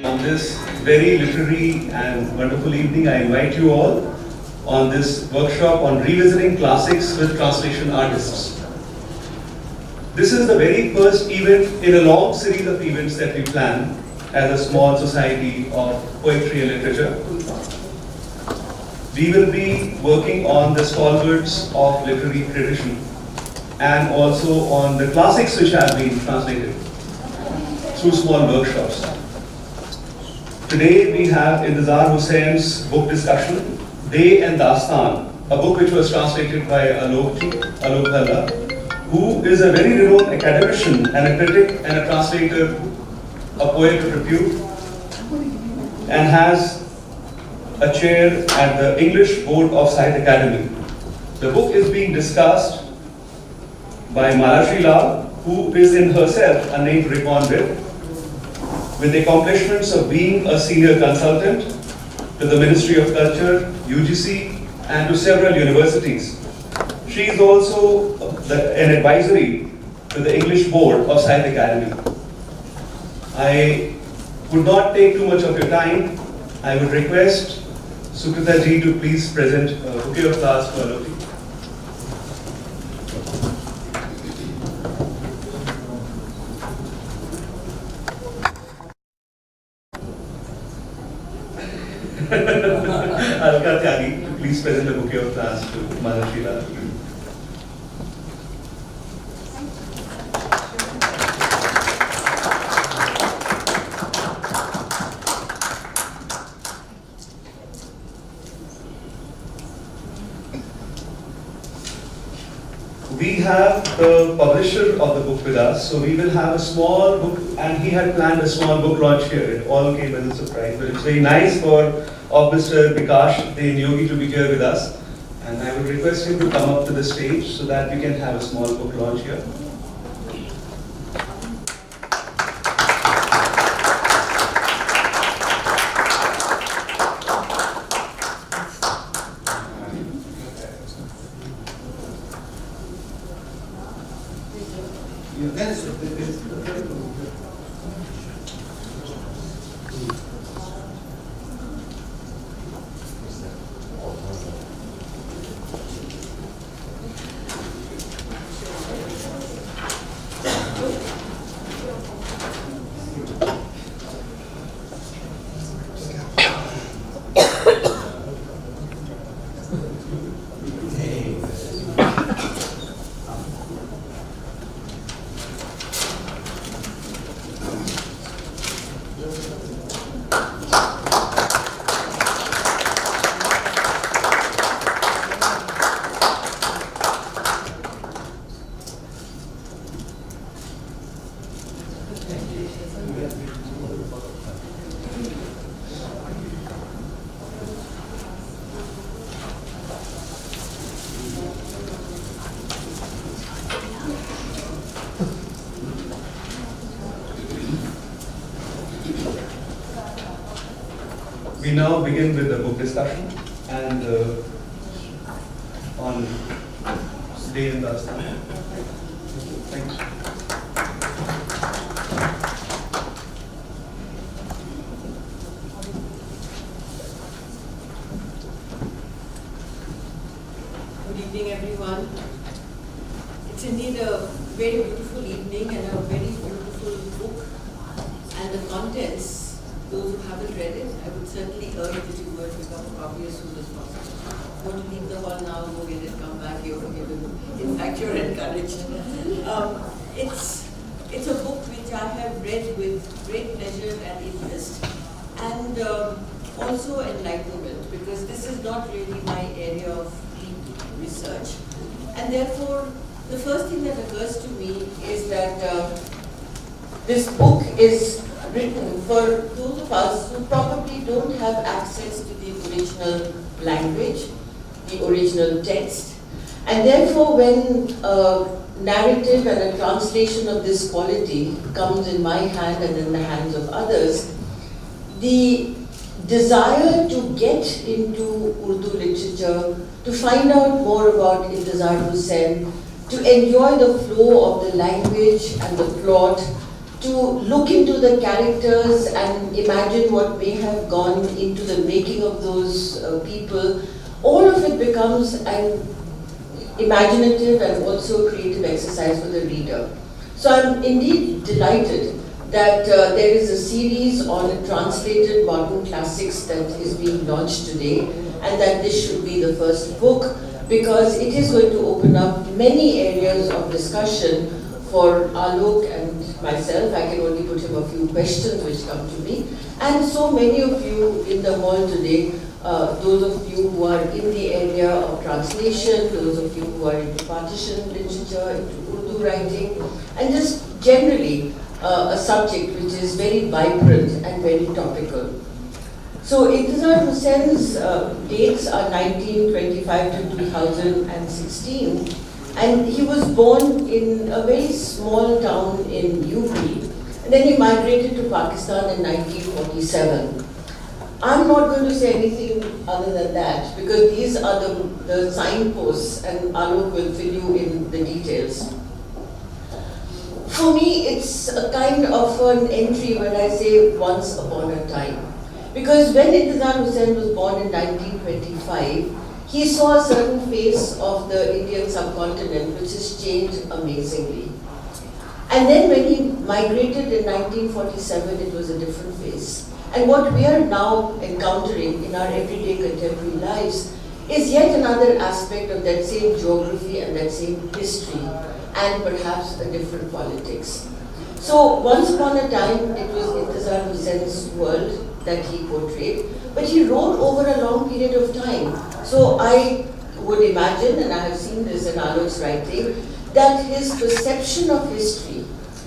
On this very literary and wonderful evening, I invite you all on this workshop on revisiting classics with translation artists. This is the very first event in a long series of events that we plan as a small society of poetry and literature. We will be working on the stalwarts of literary tradition and also on the classics which have been translated through small workshops. Today we have Intizar Husain's book discussion, Day and Dastan, a book which was translated by Alok Bhalla, who is a very renowned academician and a critic and a translator, a poet of repute, and has a chair at the English Board of Sahitya Academy. The book is being discussed by Malashri, who is in herself a name to reckon with the accomplishments of being a senior consultant to the Ministry of Culture, UGC, and to several universities. She is also an advisory to the English Board of Sahitya Academy. I would not take too much of your time. I would request Sukrita ji to please present a bouquet of flowers for Alok. Alka Tyagi to please present a bouquet of flowers to Malashri. We have the publisher of the book with us, so we will have a small book, and he had planned a small book launch here. It all came as a surprise, but it's very nice of Mr. Bikash, the Niyogi, to be here with us. And I would request him to come up to the stage so that we can have a small book launch here. We now begin with the book discussion and on Day and Dastan. Thanks. Good evening, everyone. It's indeed a very beautiful evening and a very beautiful book, and the contents. Those who haven't read it, I would certainly urge that you would pick up a copy as soon as possible. Don't leave the hall now, go get it, come back, you're forgiven. In fact, you're encouraged. It's a book which I have read with great pleasure and interest, and also enlightenment, because this is not really my area of deep research. And therefore, the first thing that occurs to me is that this book is written for those of us who probably don't have access to the original language, the original text, and therefore when a narrative and a translation of this quality comes in my hand and in the hands of others, the desire to get into Urdu literature, to find out more about Intizar Husain, to enjoy the flow of the language and the plot, to look into the characters and imagine what may have gone into the making of those people, all of it becomes an imaginative and also creative exercise for the reader. So I'm indeed delighted that there is a series on translated modern classics that is being launched today, and that this should be the first book, because it is going to open up many areas of discussion for Alok and myself. I can only put him a few questions which come to me, and so many of you in the hall today, those of you who are in the area of translation, those of you who are into partition literature, into Urdu writing, and just generally a subject which is very vibrant and very topical. So Intizar Husain's dates are 1925 to 2016, and he was born in a very small town in UP, and then he migrated to Pakistan in 1947. I'm not going to say anything other than that, because these are the signposts, and Alok will fill you in the details. For me, it's a kind of an entry when I say once upon a time. Because when Intizar Husain was born in 1925, he saw a certain face of the Indian subcontinent which has changed amazingly. And then when he migrated in 1947, it was a different face. And what we are now encountering in our everyday contemporary lives is yet another aspect of that same geography and that same history, and perhaps a different politics. So once upon a time, it was Intizar Husain's world that he portrayed, but he wrote over a long period of time. So I would imagine, and I have seen this in Alok's writing, that his perception of history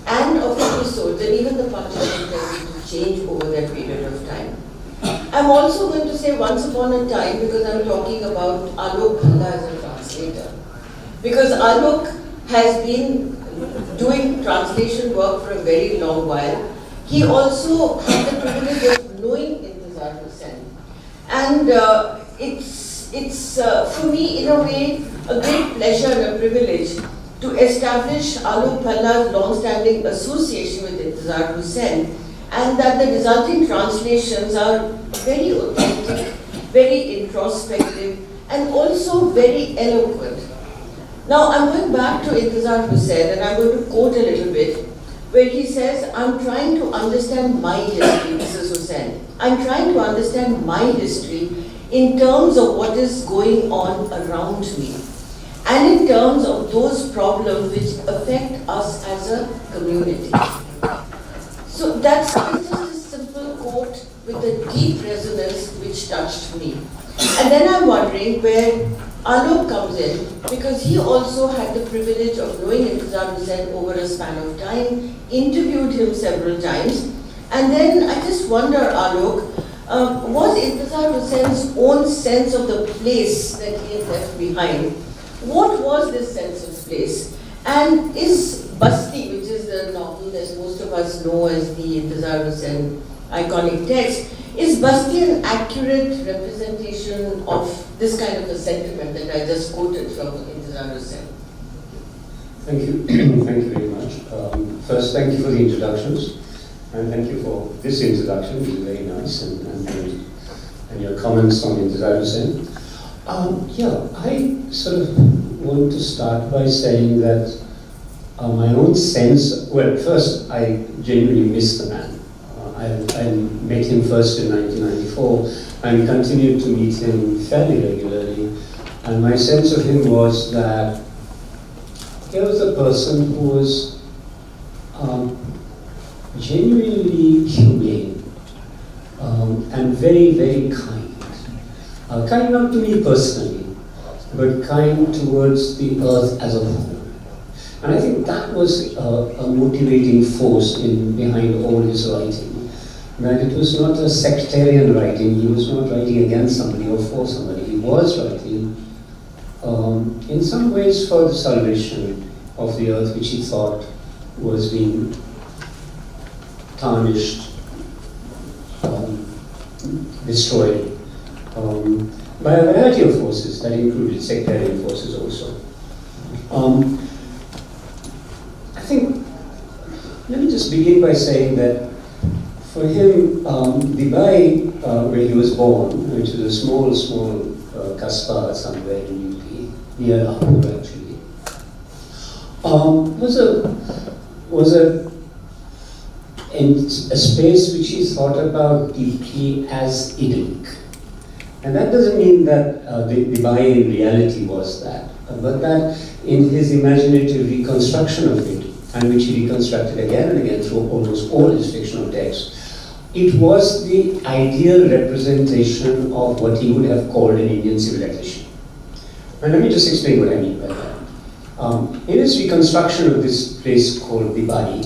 and of episodes and even the punctuation to change over that period of time. I'm also going to say once upon a time because I'm talking about Alok Bhalla as a translator. Because Alok has been doing translation work for a very long while. He also had the privilege of knowing Intizar Husain. And it's for me, in a way, a great pleasure and a privilege to establish Alok Bhalla's long-standing association with Intizar Husain, and that the resulting translations are very authentic, very introspective, and also very eloquent. Now, I'm going back to Intizar Husain, and I'm going to quote a little bit, where he says, I'm trying to understand my history, Mrs. Husain. I'm trying to understand my history in terms of what is going on around me, and in terms of those problems which affect us as a community. So that's just a simple quote with a deep resonance which touched me. And then I'm wondering where Alok comes in, because he also had the privilege of knowing Intizar Husain over a span of time, interviewed him several times, and then I just wonder, Alok, was Intizar Husain's own sense of the place that he had left behind, what was this sense of place? And is Basti, which is the novel that most of us know as the Intizar Husain iconic text, is Basti an accurate representation of this kind of a sentiment that I just quoted from Intizar Husain? Thank you. Thank you very much. First, thank you for the introductions, and thank you for this introduction, which is very nice, and your comments on Intizar Husain. I sort of want to start by saying that my own sense, well, first, I genuinely miss the man. I met him first in 1994 and continued to meet him fairly regularly. And my sense of him was that he was a person who was genuinely humane and very, very kind. Kind not to me personally, but kind towards the earth as a whole. And I think that was a motivating force behind all his writing. That it was not a sectarian writing, he was not writing against somebody or for somebody. He was writing in some ways for the salvation of the earth, which he thought was being tarnished, destroyed by a variety of forces that included sectarian forces also. think, let me just begin by saying that for him, Dubai, where he was born, which is a small kasbah somewhere in UP, near Lahore actually, was a space which he thought about deeply as idyllic. And that doesn't mean that Dubai in reality was that, but that in his imaginative reconstruction of it, and which he reconstructed again and again through almost all his fictional texts, it was the ideal representation of what he would have called an Indian civilization. And let me just explain what I mean by that. In his reconstruction of this place called Dubai,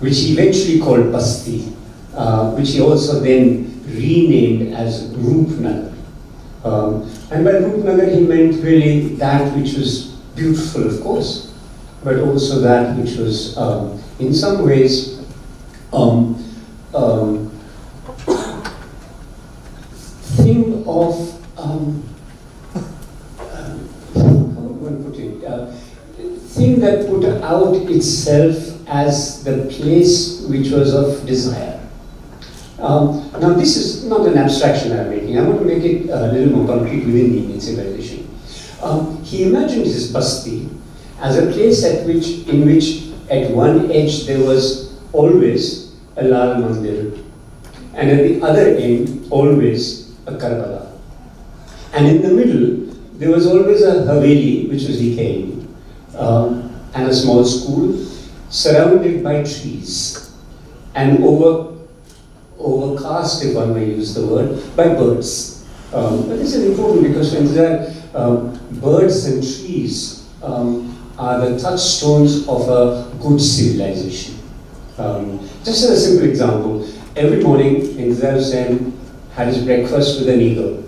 which he eventually called Basti, which he also then renamed as Roopnagar. And by Roopnagar he meant really that which was beautiful, of course, but also that which was in some ways thing of how would one put it? Thing that put out itself as the place which was of desire. Now this is not an abstraction I'm making. I want to make it a little more concrete within the Indian civilization. He imagined his Basti as a place in which at one edge there was always a Lal Mandir, and at the other end always a Karbala. And in the middle there was always a Haveli, which was decaying, and a small school surrounded by trees and overcast, if one may use the word, by birds. But this is important because when there are birds and trees are the touchstones of a good civilization. Just as a simple example, every morning Intizar Husain had his breakfast with an eagle,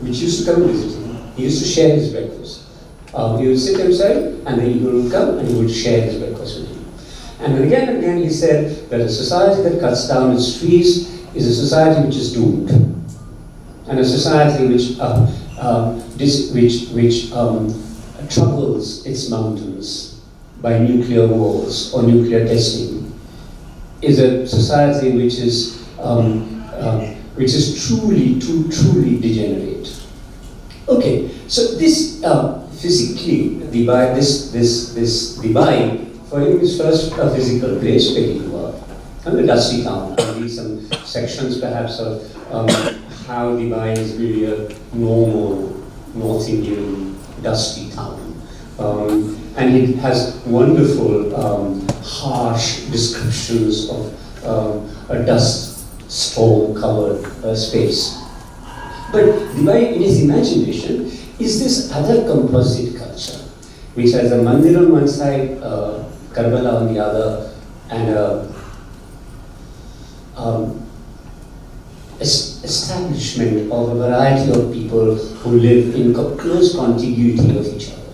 which used to come visit him. He used to share his breakfast. He would sit outside and the eagle would come and he would share his breakfast with him. And again he said that a society that cuts down its trees is a society which is doomed. And a society which troubles its mountains by nuclear wars or nuclear testing is a society which is truly degenerate. Okay, so this physically, Dubai, this Dubai, for him is first a physical place where he grew up, and a dusty town. I'll read some sections perhaps of how Dubai is really a normal North Indian dusty town. And it has wonderful, harsh descriptions of a dust storm-covered space. But Dubai, in his imagination, is this other composite culture, which has a mandir on one side, Karbala on the other, and establishment of a variety of people who live in close contiguity of each other.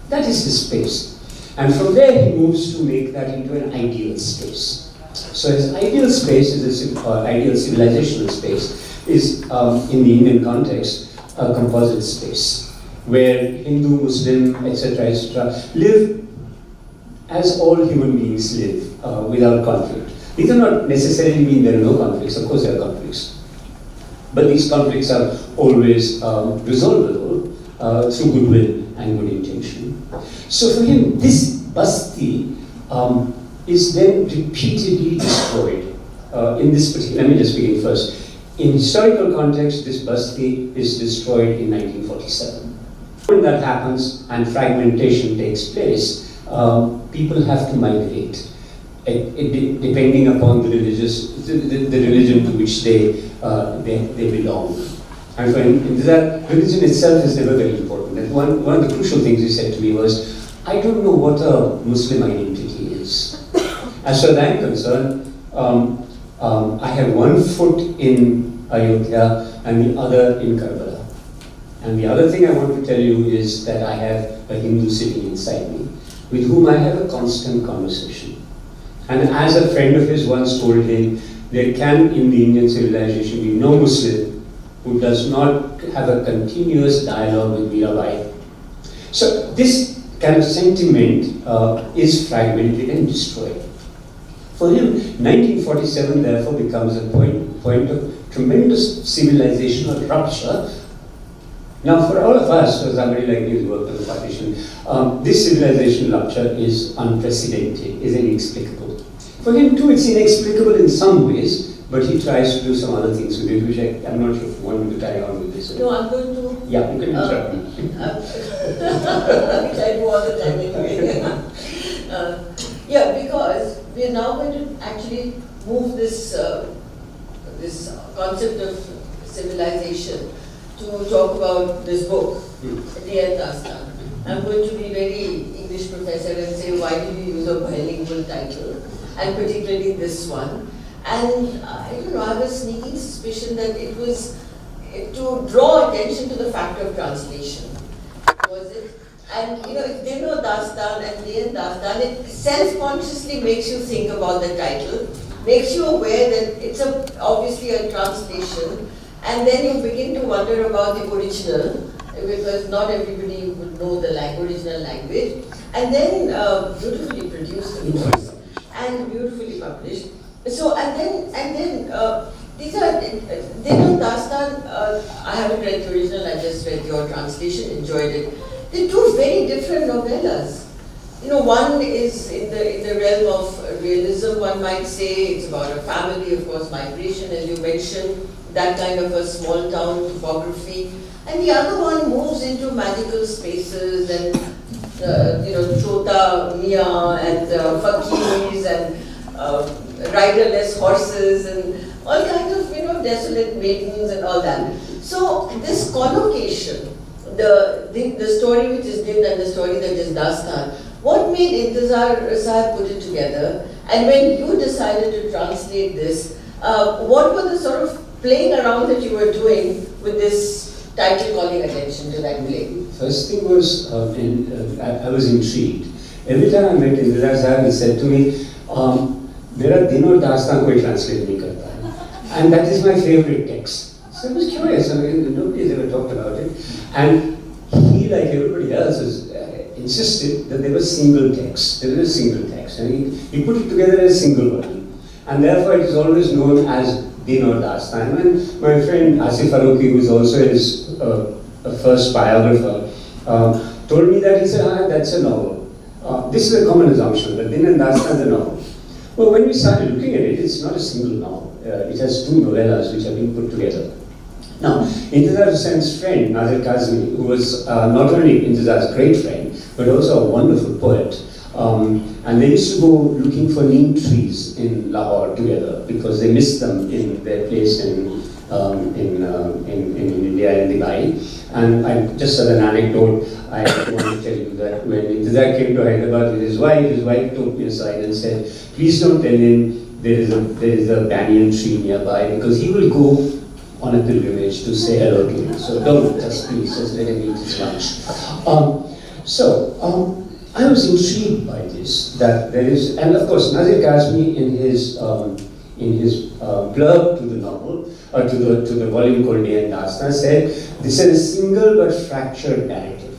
That is his space. And from there he moves to make that into an ideal space. So his ideal space is ideal civilizational space is, in the Indian context, a composite space where Hindu, Muslim, etc., live as all human beings live, without conflict. These do not necessarily mean there are no conflicts. Of course there are conflicts. But these conflicts are always resolvable through goodwill and good intention. So for him, this Basti is then repeatedly destroyed in this particular. Let me just begin first. In historical context, this Basti is destroyed in 1947. When that happens and fragmentation takes place, people have to migrate, depending upon the religion to which they belong. And for Intizar, religion itself is never very important. And one of the crucial things he said to me was, I don't know what a Muslim identity is. As far as I'm concerned, I have one foot in Ayodhya and the other in Karbala. And the other thing I want to tell you is that I have a Hindu sitting inside me, with whom I have a constant conversation. And as a friend of his once told him, there can in the Indian civilization be no Muslim who does not have a continuous dialogue with Mirabai. So this kind of sentiment is fragmented and destroyed. For him, 1947 therefore becomes a point of tremendous civilizational rupture. Now, for all of us, for somebody like me who's worked on the partition, this civilizational rupture is unprecedented, is inexplicable. For him too, it's inexplicable in some ways, but he tries to do some other things with it, which I'm not sure if you want me to carry on with this. No, I'm going to. Yeah, you can interrupt me. Which I do all the time anyway. Yeah, because we are now going to actually move this this concept of civilization to talk about this book, Dear Dastan. I'm going to be very English professor and say, why do you use a bilingual title? And particularly this one. And I don't know, I have a sneaking suspicion that it was to draw attention to the fact of translation. Was it? And you know, if they know Dastan and they and Dastan, it self-consciously makes you think about the title, makes you aware that it's obviously a translation, and then you begin to wonder about the original, because not everybody would know the original language, and then beautifully produced, of course, and beautifully published. So, and then these are, they know Dastan, I haven't read the original, I just read your translation, enjoyed it. They're two very different novellas. You know, one is in the realm of realism, one might say. It's about a family, of course, migration, as you mentioned, that kind of a small town topography. And the other one moves into magical spaces and, you know, Chota Mia and fakirs and riderless horses and all kinds of, you know, desolate maidens and all that. So this collocation, the story which is Dind and the story that is Dastan, what made Intizar Husain put it together? And when you decided to translate this, what were the sort of playing around that you were doing with this title calling attention to that play? First thing was, I was intrigued. Every time I met Intizar Husain, he said to me, "Mera din aur dastan koi translate nahi karta hai." And that is my favorite text. So I was curious, I mean, nobody's ever talked about it. And he, like everybody else, insisted that there was single text. There was a single text. And he put it together as a single volume. And therefore it is always known as Din or Dastan. And my friend Asif Faruqi, who is also his first biographer, told me that, he said, that's a novel. This is a common assumption, that Din and Dastan is a novel. Well, when we started looking at it, it's not a single novel. It has two novellas which have been put together. Now, Intizar Husain's friend, Nazir Kazmi, who was not only Intizar's great friend, but also a wonderful poet, and they used to go looking for neem trees in Lahore together because they missed them in their place in India, in Dubai. And I, just as an anecdote, I want to tell you that when Intizar came to Hyderabad with his wife took me aside and said, "Please don't tell him there is a banyan tree nearby, because he will go on a pilgrimage to say hello to him. So don't, please, just let him eat his lunch." I was intrigued by this, that there is, and of course Nazir Kazmi in his blurb to the novel, or to the volume called Day and Dastan, said, "This is a single but fractured narrative."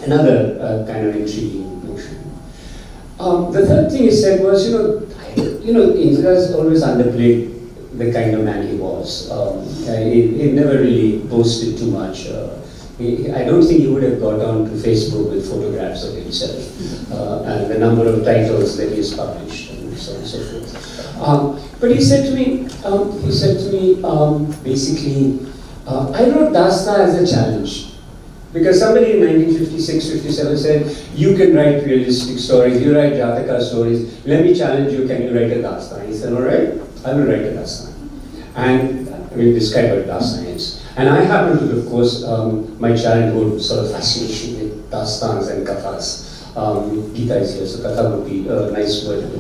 Another kind of intriguing notion. The third thing he said was, Intizar always underplayed the kind of man he was. He never really boasted too much. I don't think he would have got on to Facebook with photographs of himself and the number of titles that he has published and so on and so forth. But he said to me, basically, I wrote Dastan as a challenge. Because somebody in 1956-57 said, "You can write realistic stories, you write Jataka stories, let me challenge you, can you write a Dastan?" He said, "All right, I will write a Dastan." And we'll describe what Dastan is. And I happen to, of course, my childhood sort of fascination with Dastans and Kathas. Gita is here, so Katha would be a nice word.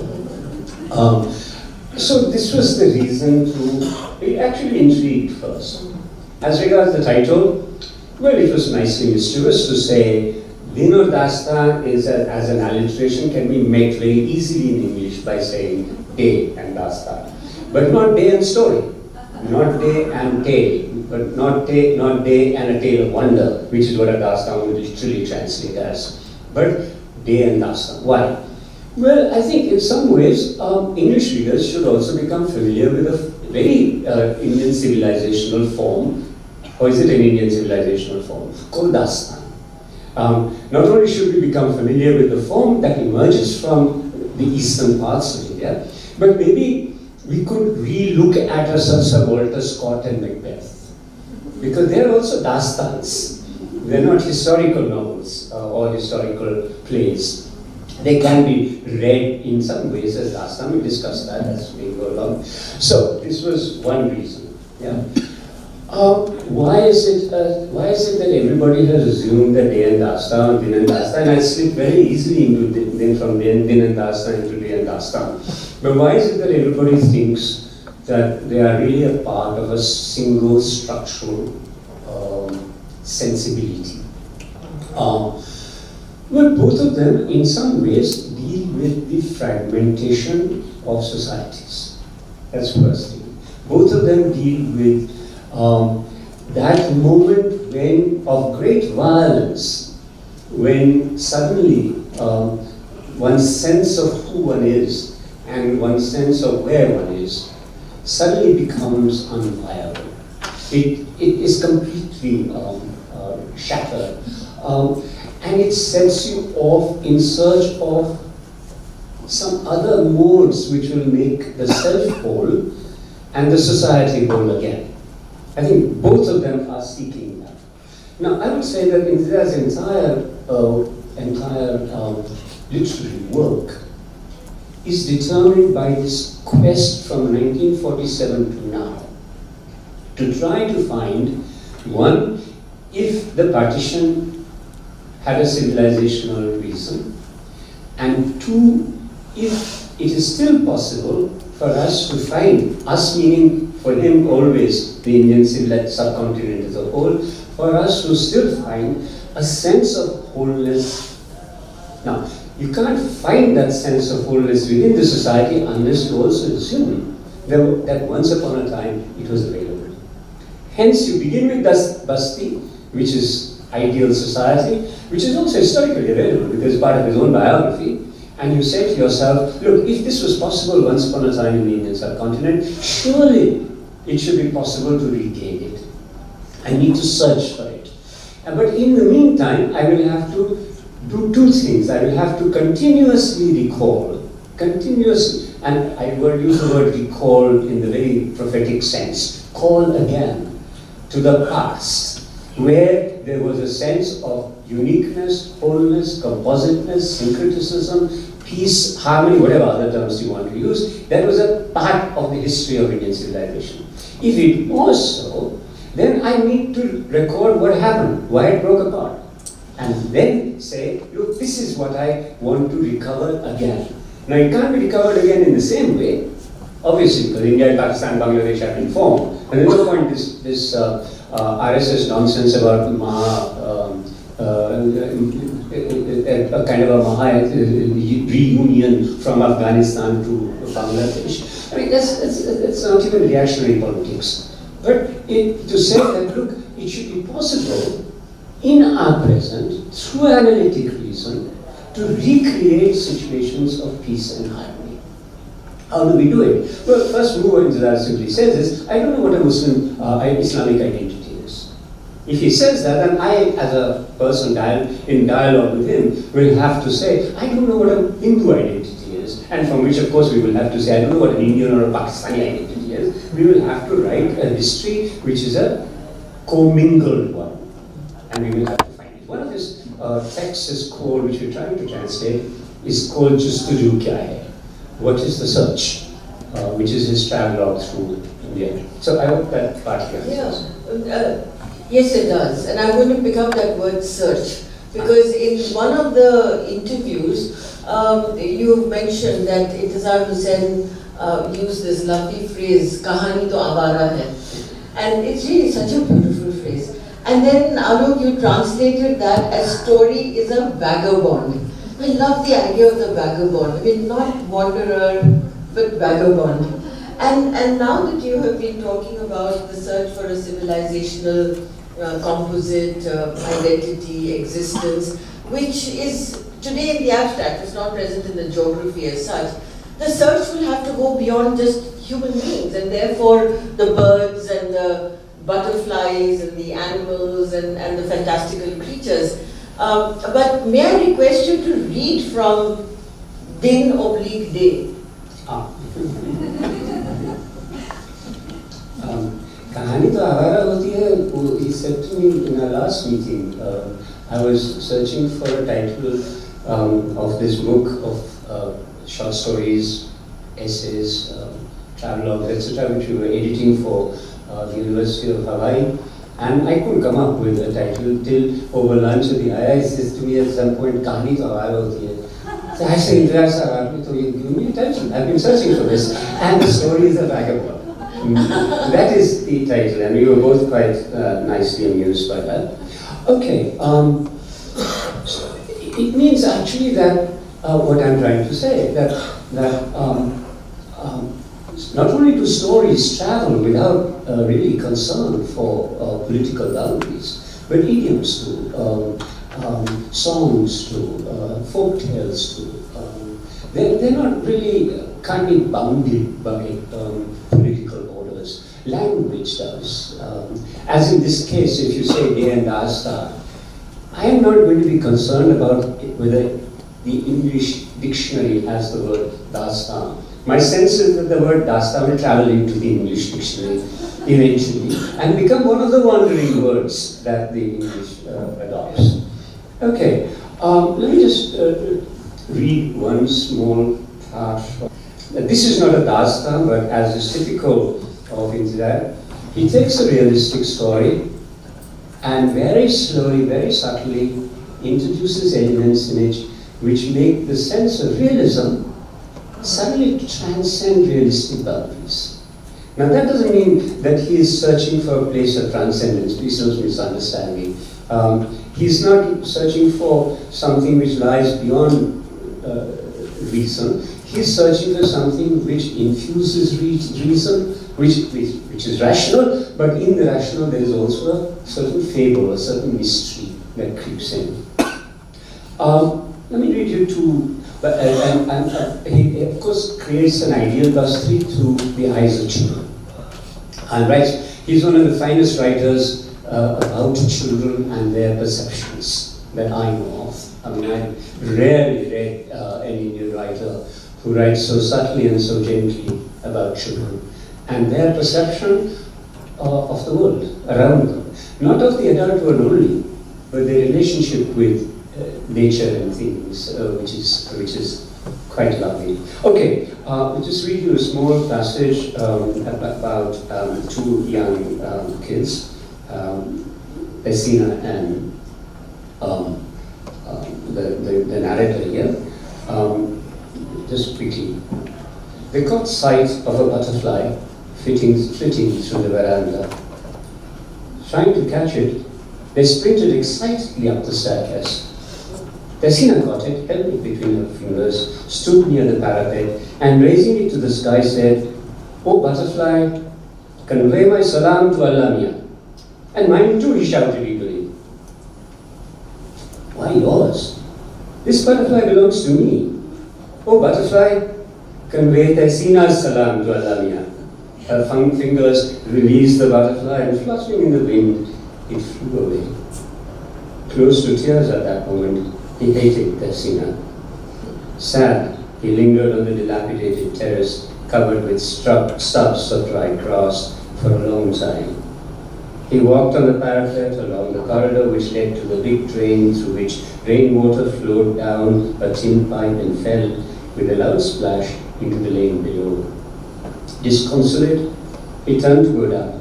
So this was the reason it actually intrigued first. As regards the title, well, it was nicely mischievous to say, Din or Dastan is as an alliteration can be met very easily in English by saying day and Dastan. But not day and story, not day and tale, but not day and a tale of wonder, which is what a Dastan would literally translate as. but day and Dastan. Why? Well, I think in some ways, English readers should also become familiar with a very Indian civilizational form, or is it an Indian civilizational form, called Dastan. Not only should we become familiar with the form that emerges from the eastern parts of India, but maybe we could re-look at a Sir Walter Scott and Macbeth, because they're also Dastans. They're not historical novels or historical plays. They can be read in some ways as Dastan. We discussed that as we go along. So this was one reason. Yeah. Why is it that everybody has assumed that Day and Dastan, Din and Dastan, and I slip very easily into Din from Din and Dastan into Day and Dastan. But why is it that everybody thinks that they are really a part of a single structural sensibility? Well, both of them, in some ways, deal with the fragmentation of societies. That's first thing. Both of them deal with that moment when, of great violence, when suddenly one's sense of who one is and one's sense of where one is suddenly becomes unviable. It is completely shattered. And it sets you off in search of some other modes which will make the self whole and the society whole again. I think both of them are seeking that. Now, I would say that Intizar's entire literary work is determined by this quest from 1947 to now to try to find, one, if the partition had a civilizational reason, and two, if it is still possible for us to find, us meaning for him always the Indian subcontinent as a whole, for us to still find a sense of wholeness. Now, you can't find that sense of wholeness within the society unless you also assume that once upon a time it was available. Hence, you begin with Basti, which is ideal society, which is also historically available because it's part of his own biography, and you say to yourself, look, if this was possible once upon a time in the Indian subcontinent, surely it should be possible to regain it. I need to search for it. But in the meantime, I will have to do two things. I will have to continuously recall, and I will use the word recall in the very prophetic sense, call again to the past, where there was a sense of uniqueness, wholeness, compositeness, syncretism, peace, harmony, whatever other terms you want to use. That was a part of the history of Indian civilization. If it was so, then I need to record what happened, why it broke apart, and then say, look, this is what I want to recover again. Now, it can't be recovered again in the same way, obviously, because India, Pakistan, Bangladesh have been formed, and there's no point this RSS nonsense about a kind of a Maha reunion from Afghanistan to Bangladesh. I mean, that's not even reactionary politics. But to say that, look, it should be possible in our present, through analytic reason, to recreate situations of peace and harmony. How do we do it? Well, first move what Intizar simply says is, I don't know what a Muslim Islamic identity is. If he says that, then I, as a person in dialogue with him, will have to say, I don't know what a Hindu identity is, and from which, of course, we will have to say, I don't know what an Indian or a Pakistani identity is. We will have to write a history which is a commingled one, and we will have to find it. One of his texts is called, which we're trying to translate, is called Justuju Kya Hai? What is the search? Which is his travelogue through India. So I hope that part here. Yeah. Yes, it does. And I'm going to pick up that word search, because in one of the interviews, you mentioned that Intizar Husain used this lovely phrase, "Kahani to avara hai," and it's really such a beautiful phrase. And then, Alok, you translated that as "story is a vagabond." I love the idea of the vagabond. I mean, not wanderer, but vagabond. And now that you have been talking about the search for a civilizational composite identity, existence, which is today in the abstract, it's not present in the geography as such, the search will have to go beyond just human beings, and therefore the birds and the butterflies and the animals and the fantastical creatures. But may I request you to read from Din/Day? कहानी तो आवारा होती है. He said to me in our last meeting, I was searching for a title of this book of short stories, essays, travelogues, etc., which we were editing for the University of Hawaii, and I couldn't come up with a title till over lunch at the II says to me at some point, "Kahani to awaara hoti hai." So I say, "Intizar sir, aapne to ye given me a title. I've been searching for this, and the story is a vagabond." That is the title, and we were both quite nicely amused by that. Okay, so it means actually that what I'm trying to say, that not only do stories travel without really concern for political boundaries, but idioms too, songs too, folk tales too. They're not really, can't be bounded by political borders. Language does. As in this case, if you say Day and Dastan, I am not going to be concerned about whether the English dictionary has the word Dastan. My sense is that the word Dastan will travel into the English dictionary eventually and become one of the wandering words that the English adopts. Okay, let me just read one small part. This is not a Dastan, but as is typical of Intizar, he takes a realistic story and very slowly, very subtly introduces elements in it which make the sense of realism suddenly transcend realistic boundaries. Now that doesn't mean that he is searching for a place of transcendence, please don't misunderstand me. He's not searching for something which lies beyond reason. He's searching for something which infuses reason, which is rational, but in the rational there is also a certain fable, a certain mystery that creeps in. Let me read you two. He of course creates an ideal Bastri through the eyes of children. And writes, he's one of the finest writers about children and their perceptions that I know of. I mean, I rarely read an Indian writer who writes so subtly and so gently about children and their perception of the world around them. Not of the adult world only, but their relationship with nature and things, which is quite lovely. Okay, I'll just read you a small passage about two young kids, Pessina and the narrator here. Just quickly. They caught sight of a butterfly flitting through the veranda. Trying to catch it, they sprinted excitedly up the staircase. Pessina caught it, held it between her fingers, stood near the parapet, and raising it to the sky said, "Oh butterfly, convey my salam to Alamia." "And mine too," he shouted eagerly. "Why yours? This butterfly belongs to me." "Oh butterfly, convey Pessina's salam to Alamia." Her fingers released the butterfly, and fluttering in the wind, it flew away. Close to tears at that moment, he hated Pessina. Sad, he lingered on the dilapidated terrace covered with stubs of dry grass for a long time. He walked on the parapet along the corridor which led to the big drain through which rainwater flowed down a tin pipe and fell with a loud splash into the lane below. Disconsolate, he turned to go down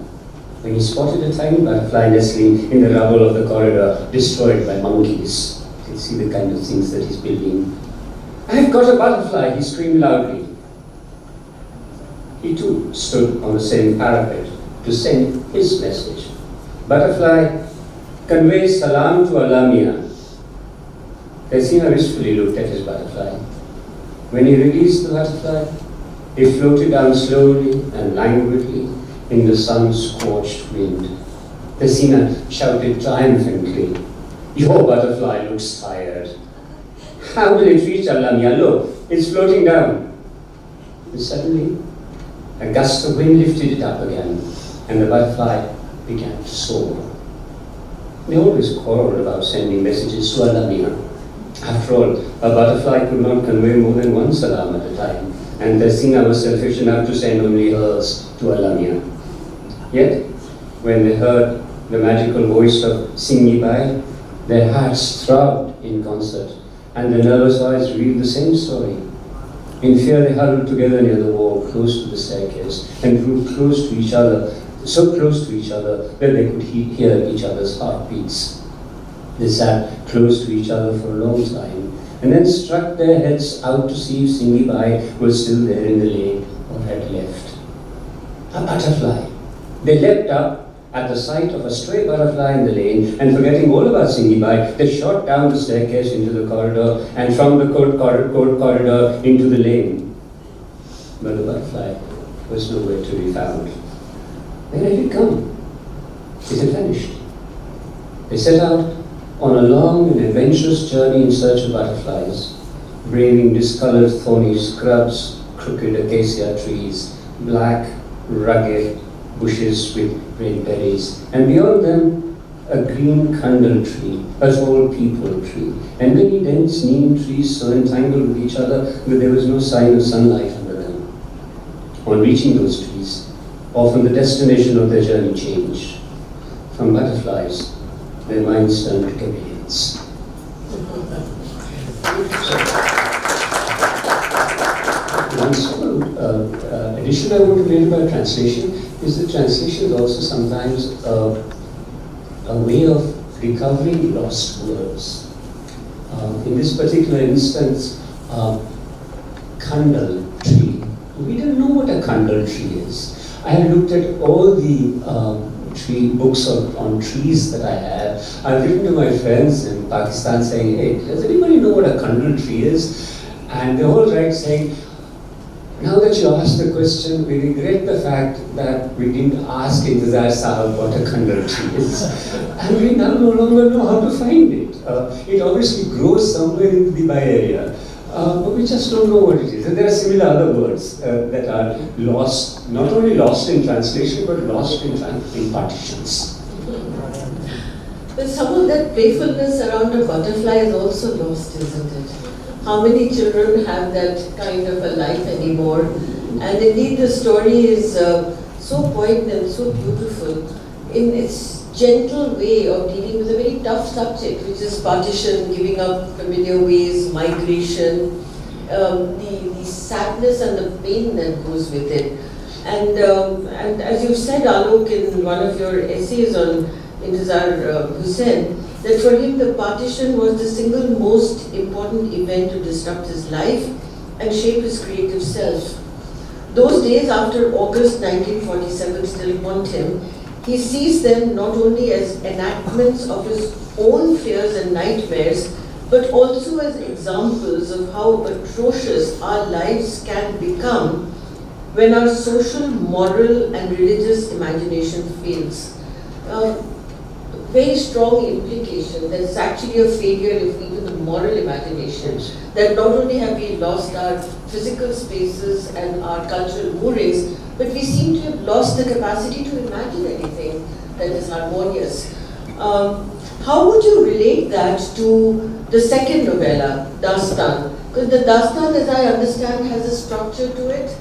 when he spotted a tiny butterfly nestling in the rubble of the corridor, destroyed by monkeys. You can see the kind of things that he's building. "I've got a butterfly," he screamed loudly. He too stood on the same parapet to send his message. "Butterfly, convey salam to Alamia." Pessina wistfully looked at his butterfly. When he released the butterfly, it floated down slowly and languidly in the sun-scorched wind. Pessina shouted triumphantly, "Your butterfly looks tired." How will it reach Alamia? Look, it's floating down. And suddenly, a gust of wind lifted it up again, and the butterfly began to soar. They always quarreled about sending messages to Alamia. After all, a butterfly could not convey more than one salam at a time, and Dastina was selfish enough to send only hers to Alamia. Yet, when they heard the magical voice of Singibai, their hearts throbbed in concert, and their nervous eyes revealed the same story. In fear, they huddled together near the wall, close to the staircase, and grew close to each other, so close to each other that they could hear each other's heartbeats. They sat close to each other for a long time, and then struck their heads out to see if Singibai was still there in the lane or had left. A butterfly. They leapt up at the sight of a stray butterfly in the lane, and forgetting all about Singibai, they shot down the staircase into the corridor, and from the court corridor into the lane. But the butterfly was nowhere to be found. Where had it gone? It had vanished. They set out on a long and adventurous journey in search of butterflies, braving discolored thorny scrubs, crooked acacia trees, black, rugged bushes with red berries, and beyond them a green kandal tree, a tall peepal tree, and many dense neem trees so entangled with each other that there was no sign of sunlight under them. On reaching those trees, often the destination of their journey changed. From butterflies, their minds turned to chameleons. One small addition I want to make about translation is that translation is also sometimes a way of recovering lost words. In this particular instance, kandal tree. We don't know what a kandal tree is. I have looked at all the tree books on trees that I have. I've written to my friends in Pakistan saying, hey, does anybody know what a kandal tree is? And they all write saying, now that you asked the question, we regret the fact that we didn't ask Intizar Sahab what a kandal tree is. And we now no longer know how to find it. It obviously grows somewhere in the Bay Area, but we just don't know what it is. And there are similar other words that are lost, not only lost in translation, but lost in partitions. But some of that playfulness around a butterfly is also lost, isn't it? How many children have that kind of a life anymore? And indeed the story is so poignant, so beautiful in its gentle way of dealing with a very tough subject, which is partition, giving up familiar ways, migration, the sadness and the pain that goes with it. And as you said, Alok, in one of your essays on Intizar Husain, that for him the partition was the single most important event to disrupt his life and shape his creative self. Those days after August 1947 still haunt him. He sees them not only as enactments of his own fears and nightmares, but also as examples of how atrocious our lives can become when our social, moral and religious imagination fails. Very strong implication that it's actually a failure of even the moral imagination, that not only have we lost our physical spaces and our cultural moorings, but we seem to have lost the capacity to imagine anything that is harmonious. How would you relate that to the second novella, Dastan? Because the Dastan, as I understand, has a structure to it,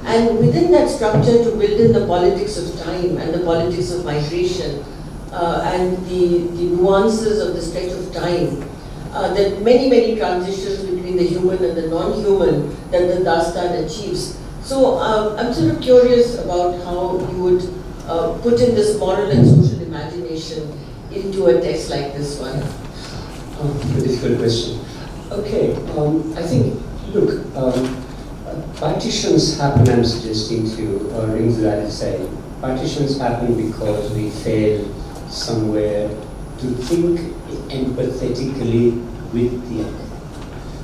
and within that structure to build in the politics of time and the politics of migration, and the nuances of the stretch of time, that many transitions between the human and the non-human that the Dastan achieves. So I'm sort of curious about how you would put in this moral and social imagination into a text like this one. A difficult question. Okay, I think, look, partitions happen, I'm suggesting to you, or Intizar is saying, partitions happen because we fail somewhere to think empathetically with the other.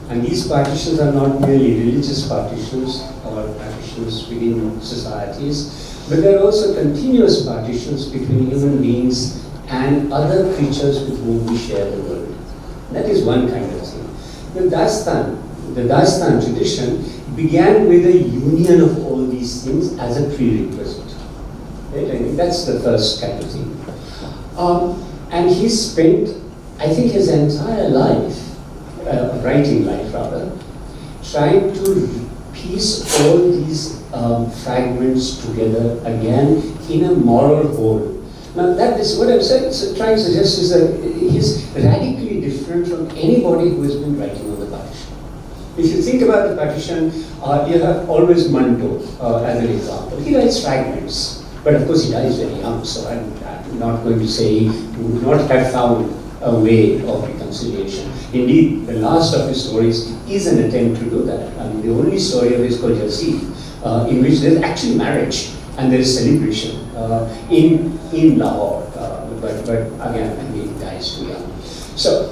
And these partitions are not merely religious partitions or partitions within societies, but they are also continuous partitions between human beings and other creatures with whom we share the world. That is one kind of thing. the Dastan tradition began with a union of all these things as a prerequisite. Right? I think that's the first kind of thing. And he spent, I think, his entire life, writing life rather, trying to piece all these fragments together again in a moral whole. Now that is what I'm trying to suggest is that he's radically different from anybody who has been writing on the partition. If you think about the partition, you have always Manto as an example. He writes fragments, but of course he dies very young, so I'm not going to say he would not have found a way of reconciliation. Indeed, the last of his stories is an attempt to do that. I mean, the only story of his is called Yasif, in which there's actually marriage and there is celebration in Lahore. But again, he dies too young. So,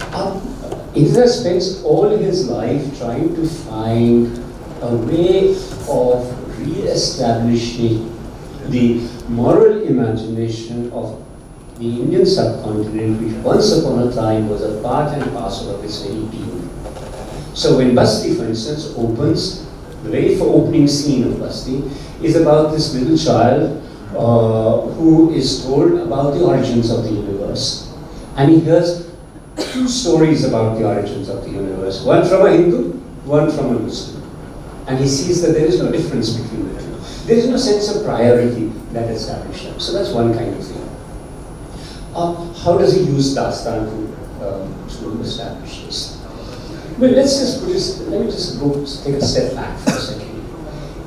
Intizar spends all his life trying to find a way of re-establishing the moral imagination of the Indian subcontinent, which once upon a time was a part and parcel of its very being. So when Basti, for instance, opens, the very opening scene of Basti is about this little child who is told about the origins of the universe. And he hears two stories about the origins of the universe, one from a Hindu, one from a Muslim. And he sees that there is no difference between the two. There is no sense of priority that established them. So that's one kind of thing. How does he use Dastan to establish this? Well, let's just put this, let me just take a step back for a second.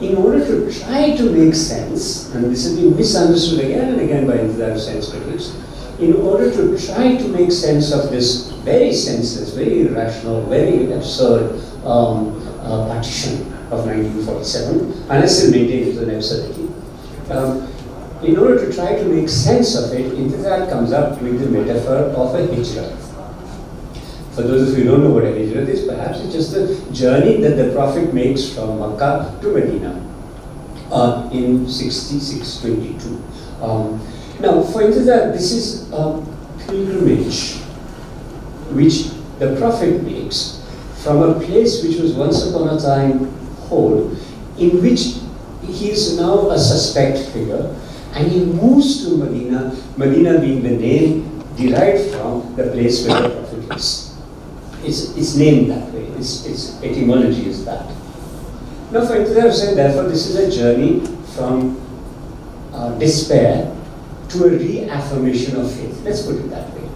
In order to try to make sense, and this has been misunderstood again and again by Intizar Husain's critics, in order to try to make sense of this very senseless, very irrational, very absurd partition of 1947, and I still maintain it's an absurdity. In order to try to make sense of it, Intizar comes up with the metaphor of a hijrah. For those of you who don't know what a hijrah is, perhaps it's just the journey that the Prophet makes from Makkah to Medina in 6622. Now, for Intizar, this is a pilgrimage which the Prophet makes from a place which was once upon a time whole, in which he is now a suspect figure, and he moves to Medina, Medina being the name derived from the place where the Prophet is. It's named that way, its etymology is that. Now for Intizar Husain, therefore, this is a journey from despair to a reaffirmation of faith. Let's put it that way.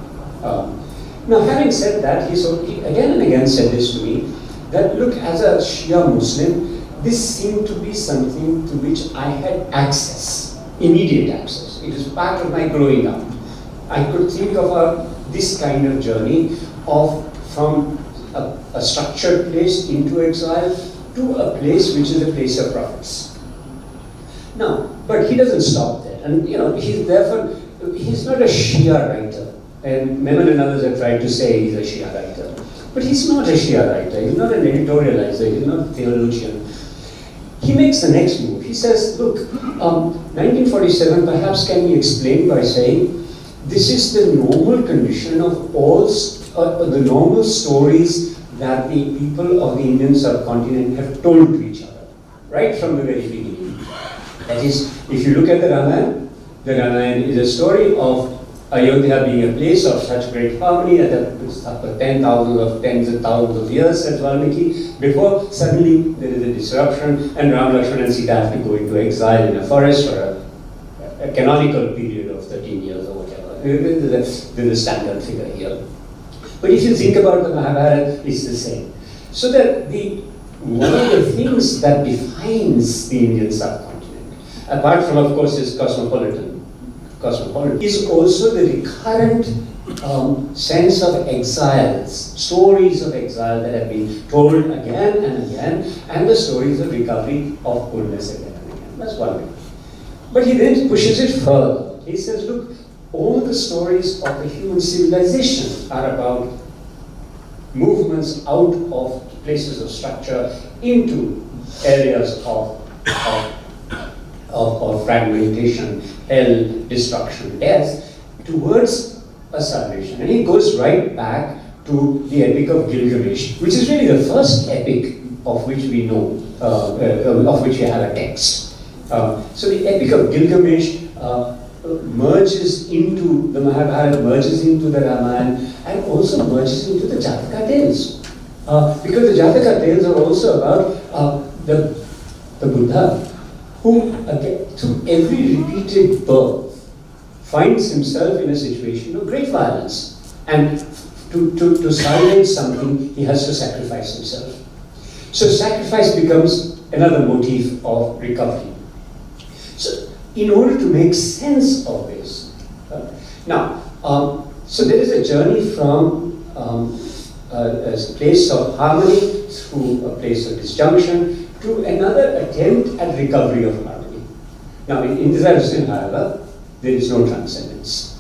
Now having said that, he again and again said this to me, that look, as a Shia Muslim, this seemed to be something to which I had access, immediate access. It is part of my growing up. I could think of this kind of journey from a structured place into exile to a place which is a place of prophets. Now, but he doesn't stop there. And he's not a Shia writer. And Mehmet and others have tried to say he's a Shia writer. But he's not a Shia writer. He's not an editorializer. He's not a theologian. He makes the next move. He says, look, 1947 perhaps can be explained by saying this is the normal condition of all the normal stories that the people of the Indian subcontinent have told to each other, right from the very beginning. That is, if you look at the Ramayana is a story of Ayodhya being a place of such great harmony that after tens and thousands of years, says Valmiki, before suddenly there is a disruption and Ram, Lakshmana and Sita have to go into exile in a forest for a canonical period of 13 years or whatever. There's a standard figure here. But if you think about the Mahabharata, it's the same. So that one of the things that defines the Indian subcontinent, apart from, of course, its cosmopolitan, is also the recurrent sense of exiles, stories of exile that have been told again and again, and the stories of recovery of wholeness again and again. That's one way. But he then pushes it further. He says, look, all the stories of the human civilization are about movements out of places of structure into areas of fragmentation, hell, destruction, death, towards a salvation. And he goes right back to the Epic of Gilgamesh, which is really the first epic of which we know, of which we have a text. So the Epic of Gilgamesh merges into the Mahabharata, merges into the Ramayana, and also merges into the Jataka tales. Because the Jataka tales are also about the Buddha, who, through every repeated birth, finds himself in a situation of great violence. And to silence something, he has to sacrifice himself. So sacrifice becomes another motif of recovery. So in order to make sense of this, so there is a journey from a place of harmony through a place of disjunction to another attempt at recovery of harmony. Now in Intizar Husain, however, there is no transcendence.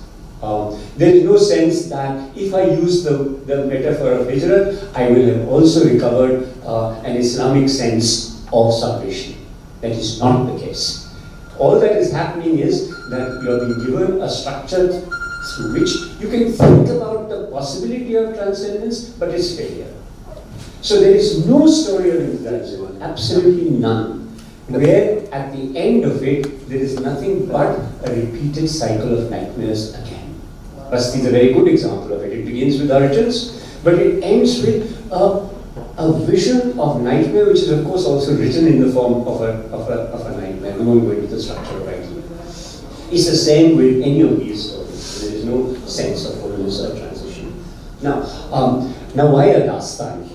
There is no sense that if I use the metaphor of hijrat, I will have also recovered an Islamic sense of salvation. That is not the case. All that is happening is that you have been given a structure through which you can think about the possibility of transcendence, but it's failure. So there is no story of Intizar, absolutely none, where at the end of it, there is nothing but a repeated cycle of nightmares again. Basti is a very good example of it. It begins with origins, but it ends with a vision of nightmare, which is of course also written in the form of a nightmare. We won't go into the structure of writing. It's the same with any of these stories. There is no sense of wholeness or transition. Now why a Dastan?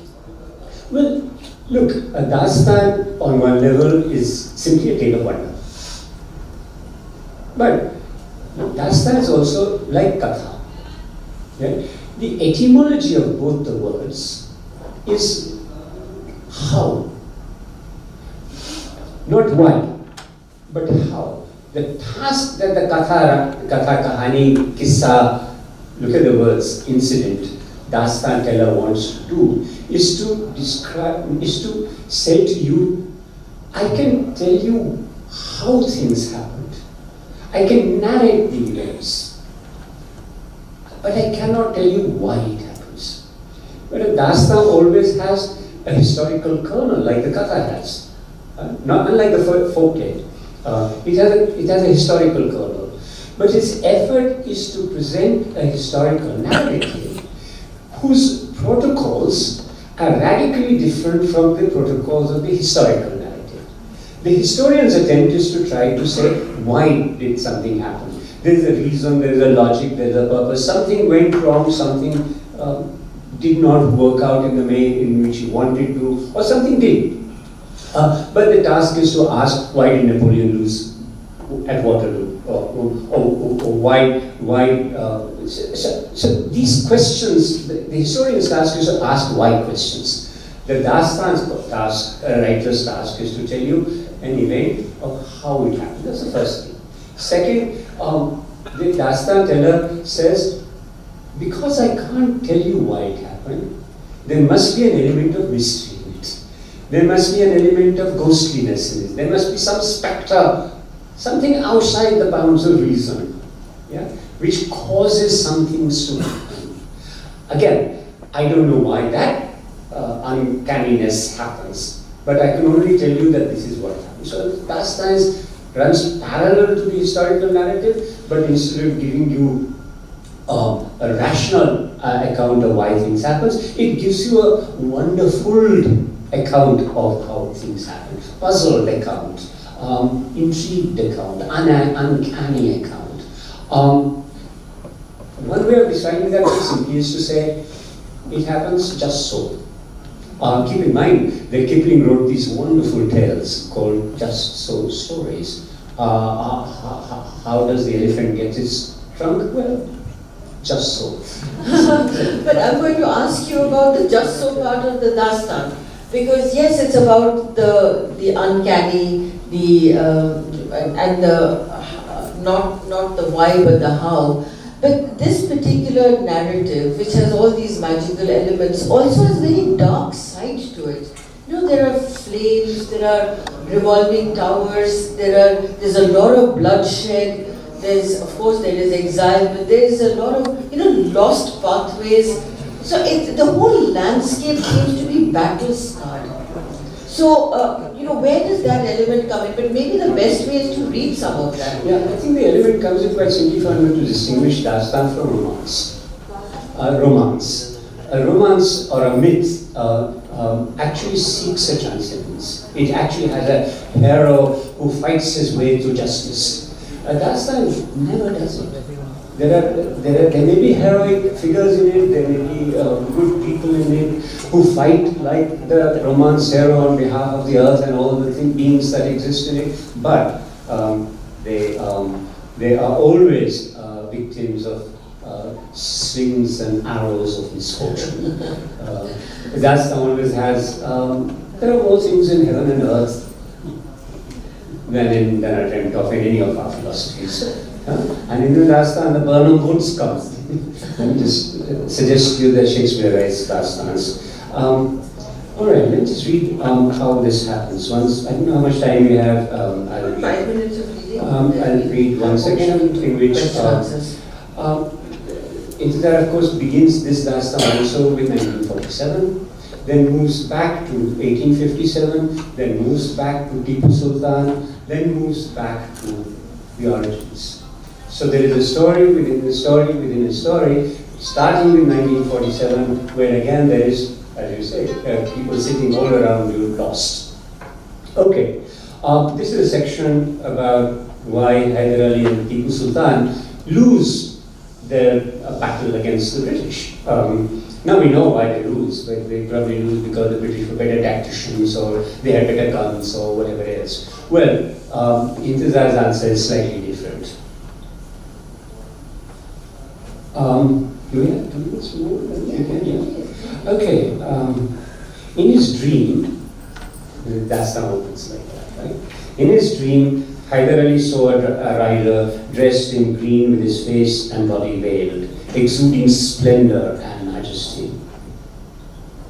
Well, look, a Dastan on one level is simply a tale of wonder. But Dastan is also like Katha. Yeah? The etymology of both the words is how. Not why, but how. The task that the Katha, Kahani, Kissa, look at the words, incident, Dastan teller wants to do, is to describe, is to say to you, I can tell you how things happened. I can narrate the events, but I cannot tell you why it happens. But a Dastan always has a historical kernel, like the Katha has. Not unlike the folk tale. It has a historical kernel. But its effort is to present a historical narrative whose protocols are radically different from the protocols of the historical narrative. The historian's attempt is to try to say, why did something happen? There is a reason, there is a logic, there is a purpose. Something went wrong, something did not work out in the way in which you wanted to, or something did. But the task is to ask, why did Napoleon lose at Waterloo? Or why so these questions, the historian's task is to ask why questions. The Dastan's task, writer's task, is to tell you an event of how it happened. That's the first thing. Second, the Dastan teller says, because I can't tell you why it happened, there must be an element of mystery in it. There must be an element of ghostliness in it. There must be some spectre, something outside the bounds of reason, yeah, which causes some things to happen. Again, I don't know why that uncanniness happens, but I can only tell you that this is what happens. So Dastan runs parallel to the historical narrative, but instead of giving you a rational account of why things happen, it gives you a wonderful account of how things happen, puzzled account, intrigued account, uncanny account. One way of describing that very simply is to say, it happens just so. Keep in mind that Kipling wrote these wonderful tales called Just So stories. How does the elephant get its trunk? Well, just so. But I'm going to ask you about the just so part of the Dastan. Because yes, it's about the uncanny, and the not the why but the how. But this particular narrative, which has all these magical elements, also has a very dark side to it. You know, there are flames, there are revolving towers, there's a lot of bloodshed. Of course, there is exile, but there is a lot of lost pathways. So the whole landscape seems to be battle scarred. So, where does that element come in? But maybe the best way is to read some of that. Yeah, I think the element comes in quite simply for me to distinguish Dastan from romance. A romance or a myth actually seeks a transcendence. It actually has a hero who fights his way to justice. Dastan never does it. There may be heroic figures in it, there may be good people in it who fight like the romance hero on behalf of the earth and all the beings that exist in it, but they are always victims of slings and arrows of misfortune. Dastan always has, there are more things in heaven and earth than are dreamt of in any of our philosophies. And in the Dastan, the Burnham Woods come. Let me just suggest to you that Shakespeare writes Dastans. All right, let's just read how this happens. Once, I don't know how much time we have. I'll read, 5 minutes of reading. I'll read one section in which Intizar, of course, begins this Dastan also with 1947, then moves back to 1857, then moves back to Tipu Sultan, then moves back to the origins. So there is a story within a story within a story, starting with 1947, where again there is, as you say, people sitting all around you lost. Okay, this is a section about why Hyder Ali and Tipu Sultan lose their battle against the British. Now we know why they lose. They probably lose because the British were better tacticians or they had better guns or whatever else. Well, Intizar's answer is slightly different. Do we have 2 minutes more? Yeah. Okay. In his dream, Dastan opens like that, right? In his dream, Hyder Ali saw a rider dressed in green with his face and body veiled, exuding splendor and majesty.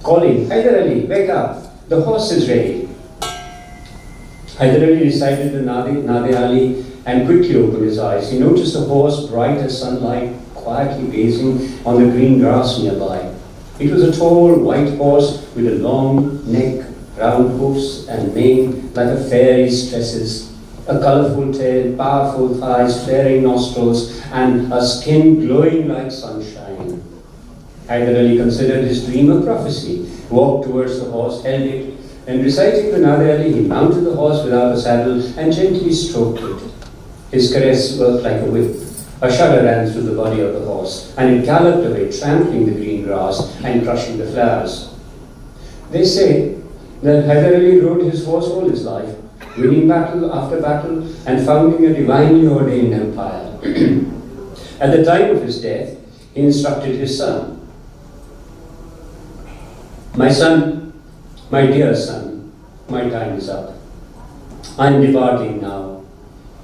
Calling, Hyder Ali, wake up, the horse is ready. Hyder Ali recited the Nade Ali and quickly opened his eyes. He noticed a horse bright as sunlight, quietly gazing on the green grass nearby. It was a tall white horse with a long neck, round hoofs and mane like a fairy's tresses, a colorful tail, powerful thighs, flaring nostrils, and a skin glowing like sunshine. Hyder Ali considered his dream a prophecy, walked towards the horse, held it, and reciting the Nade Ali, he mounted the horse without a saddle and gently stroked it. His caress worked like a whip. A shudder ran through the body of the horse, and it galloped away, trampling the green grass and crushing the flowers. They say that Hyder Ali rode his horse all his life, winning battle after battle and founding a divinely ordained empire. At the time of his death, he instructed his son, "My son, my dear son, my time is up. I am departing now.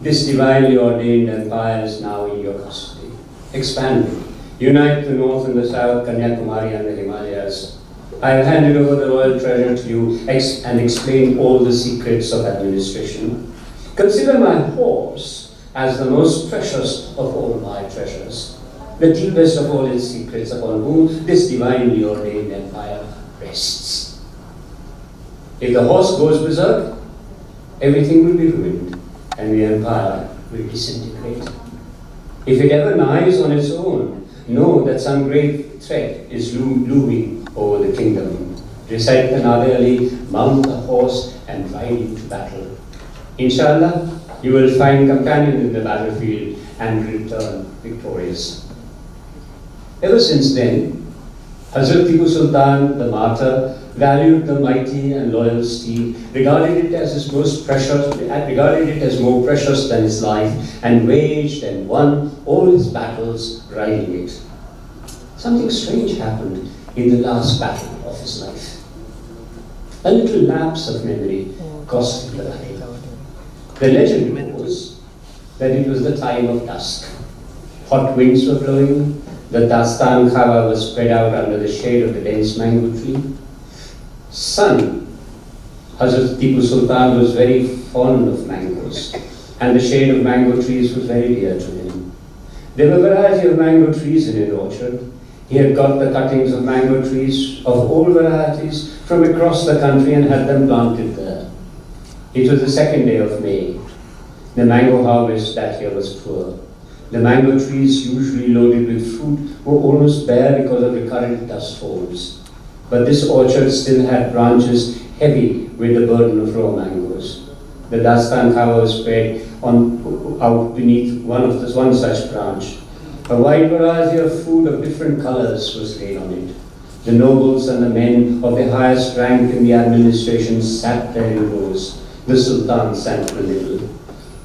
This divinely ordained empire is now in your custody. Expand it. Unite the north and the south, Kanyakumari and the Himalayas. I have handed over the royal treasure to you and explained all the secrets of administration. Consider my horse as the most precious of all my treasures, the deepest of all its secrets upon whom this divinely ordained empire rests. If the horse goes berserk, everything will be ruined and the empire will disintegrate. If it ever lies on its own, know that some great threat is looming over the kingdom. Recite the Nade Ali, mount the horse and ride into battle. Inshallah, you will find companions in the battlefield and return victorious." Ever since then, Hazrat Tipu Sultan, the martyr, valued the mighty and loyal steed, regarded it as more precious than his life, and waged and won all his battles riding it. Something strange happened in the last battle of his life. A little lapse of memory cost him the battle. The legend goes that it was the time of dusk. Hot winds were blowing, the Dastan Khawa was spread out under the shade of the dense mango tree. Son, Hazrat Tipu Sultan was very fond of mangoes, and the shade of mango trees was very dear to him. There were a variety of mango trees in his orchard. He had got the cuttings of mango trees of all varieties from across the country and had them planted there. It was the second day of May. The mango harvest that year was poor. The mango trees, usually loaded with fruit, were almost bare because of recurrent dust falls. But this orchard still had branches heavy with the burden of raw mangoes. The Dastan cover was spread out beneath one such branch. A wide variety of food of different colors was laid on it. The nobles and the men of the highest rank in the administration sat there in rows. The Sultan sat in the middle.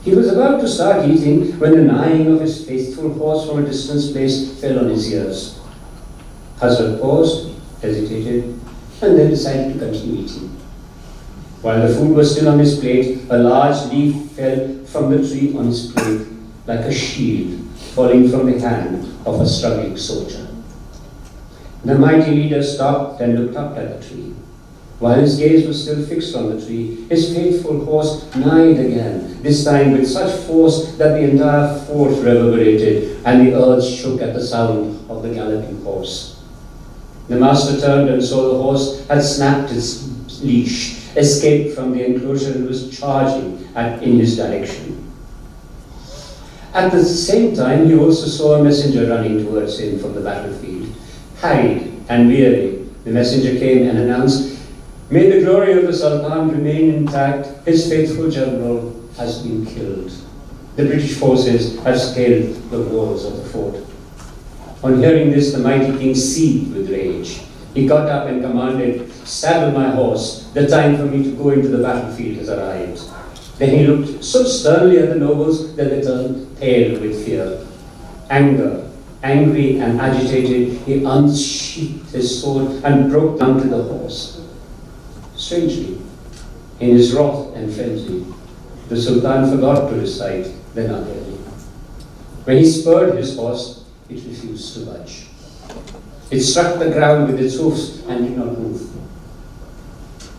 He was about to start eating when the neighing of his faithful horse from a distant place fell on his ears. Hazrat paused, hesitated, and then decided to continue eating. While the food was still on his plate, a large leaf fell from the tree on his plate like a shield falling from the hand of a struggling soldier. The mighty leader stopped and looked up at the tree. While his gaze was still fixed on the tree, his faithful horse neighed again, this time with such force that the entire fort reverberated and the earth shook at the sound of the galloping horse. The master turned and saw the horse had snapped its leash, escaped from the enclosure and was charging in his direction. At the same time, he also saw a messenger running towards him from the battlefield. Harried and weary, the messenger came and announced, "May the glory of the Sultan remain intact. His faithful general has been killed." The British forces have scaled the walls of the fort. On hearing this, the mighty king seethed with rage. He got up and commanded, "Saddle my horse. The time for me to go into the battlefield has arrived." Then he looked so sternly at the nobles that they turned pale with fear. Angry and agitated, he unsheathed his sword and broke down to the horse. Strangely, in his wrath and frenzy, the Sultan forgot to recite the Nagari. When he spurred his horse, it refused to budge. It struck the ground with its hoofs and did not move.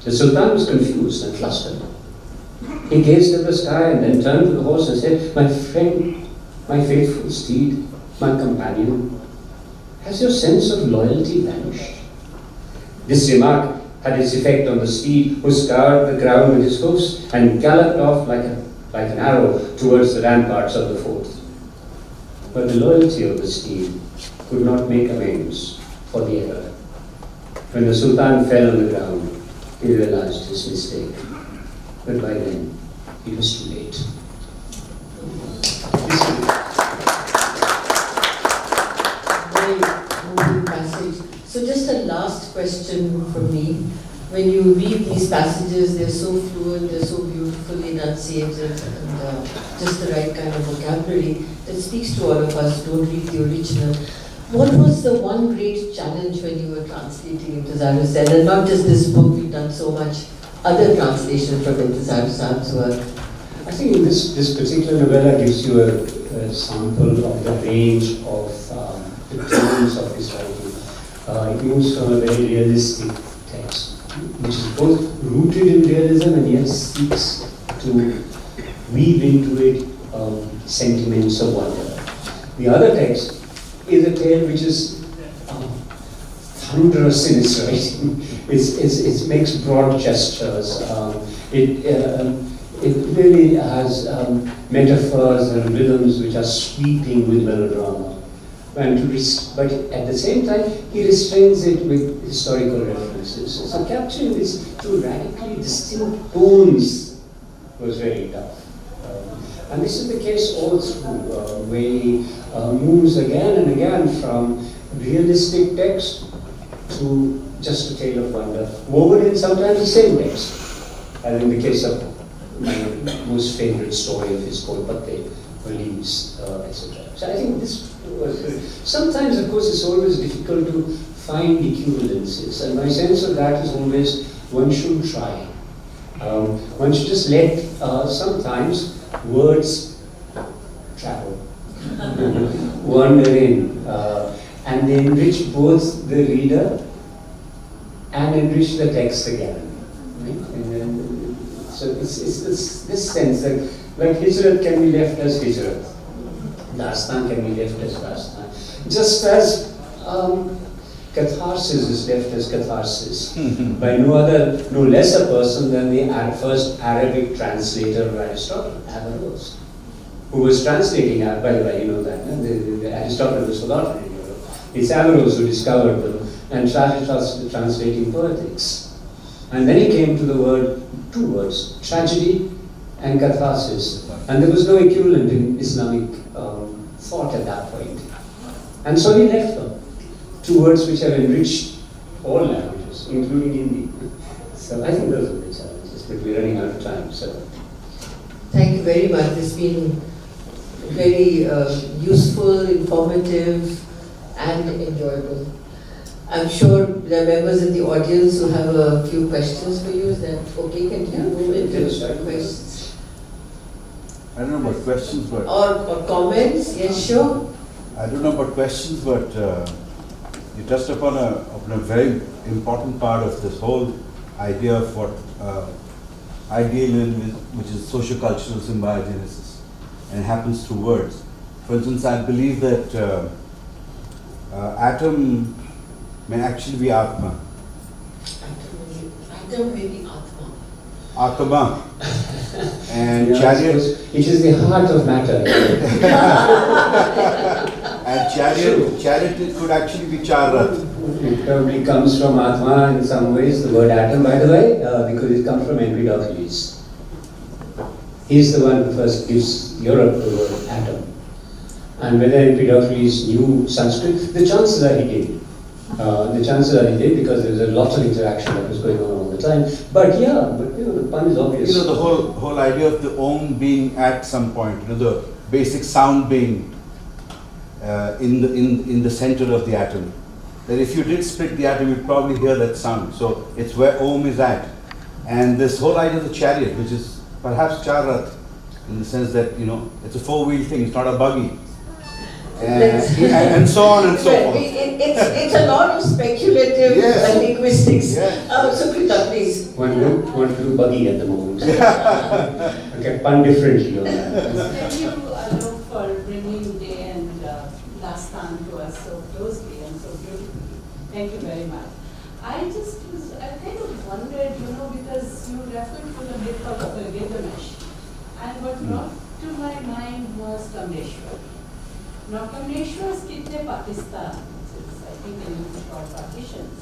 The Sultan was confused and flustered. He gazed at the sky and then turned to the horse and said, "My friend, my faithful steed, my companion, has your sense of loyalty vanished?" This remark had its effect on the steed, who scoured the ground with his hoofs and galloped off like an arrow towards the ramparts of the fort. But the loyalty of the steed could not make amends for the error. When the Sultan fell on the ground, he realized his mistake. But by then, it was too late. Very moving passage. So just a last question from me. When you read these passages, they're so fluent, they're so beautifully enunciated, and just the right kind of vocabulary that speaks to all of us who don't read the original. What was the one great challenge when you were translating Intizar Husain? And not just this book, we've done so much other translation from Intizar Husain's work. I think this particular novella gives you a sample of the range of the tones of his writing. It moves from a very realistic text, which is both rooted in realism and yet seeks to weave into it sentiments of wonder. The other text is a tale which is thunderous in its writing. It makes broad gestures. It really has metaphors and rhythms which are sweeping with melodrama. But at the same time, he restrains it with historical references. So capturing these two radically distinct tones was very tough. And this is the case all through, where he moves again and again from realistic text to just a tale of wonder, woven in sometimes the same text, as in the case of my most favorite story of his called Patte, Leaves, etc. So I think this was sometimes, of course, it's always difficult to find equivalences, and my sense of that is always one should try. One should just let sometimes words travel, wander in, and they enrich both the reader and enrich the text again. Right? And then, so it's this sense that, like, Hijrat can be left as Hijrat, Dastan can be left as Dastan. Just as Catharsis is left as catharsis by no less a person than the first Arabic translator of Aristotle, Averroes, who was translating, by the way, you know that, the Aristotle was forgotten in Europe. It's Averroes who discovered them and started translating poetics. And then he came to the two words, tragedy and catharsis. And there was no equivalent in Islamic thought at that point. And so he left them. Two words which have enriched all languages, including Hindi. So I think those are the challenges, but we're running out of time. So thank you very much. It's been very useful, informative, and enjoyable. I'm sure there are members in the audience who have a few questions for you. Is that okay? Can you move into questions? I don't know about questions, but... Or comments? Yes, sure. I don't know about questions, but you touched upon a very important part of this whole idea of what idealism is, which is socio-cultural symbiogenesis, and it happens through words. For instance, I believe that atom may actually be Atma. Atom may be Atma. Atma. And yeah, chariot. It is the heart of matter. And chariot could actually be Charrat. It probably comes from Atma in some ways, the word atom, by the way, because it comes from Empedocles. He's the one who first gives Europe the word atom. And whether Empedocles knew Sanskrit, the chances are he did. Because there was a lot of interaction that was going on all the time. But the pun is obvious. The whole idea of the Om being at some point, the basic sound being in the center of the atom. That if you did split the atom, you'd probably hear that sound. So it's where Om is at. And this whole idea of the chariot, which is perhaps Charrat, in the sense that, it's a four-wheel thing, it's not a buggy. And so on and so forth. It's a lot of speculative linguistics. Yes. So Krita, please. Want to do buggy at the moment. Okay, pun differently on that. Thank you, Alok, for bringing Day and Dastan to us so closely and so beautifully. Thank you very much. I kind of wondered, because you referred to the myth of Gilgamesh, and what brought to my mind was Kamleshwar. Now, Kamleshwar's Kitne Pakistan, which is, I think, in English called Partitions,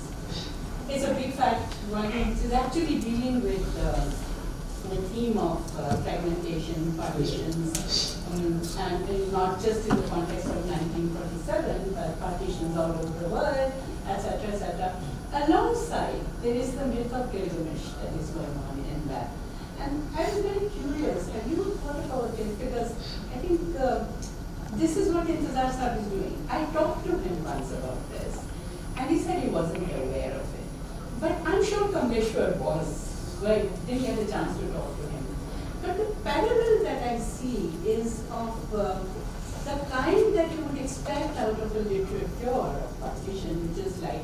is a big fact, which is actually dealing with the theme of fragmentation, partitions, and not just in the context of 1947, but partitions all over the world, etc., etc. Alongside, there is the myth of Gilgamesh that is going on in that. And I was very curious, have you thought about it? Because I think this is what Intizar Sahib is doing. I talked to him once about this, and he said he wasn't aware of it. But I'm sure Kamleshwar was, didn't get a chance to talk to him. But the parallel that I see is of the kind that you would expect out of a literature of partition, which is like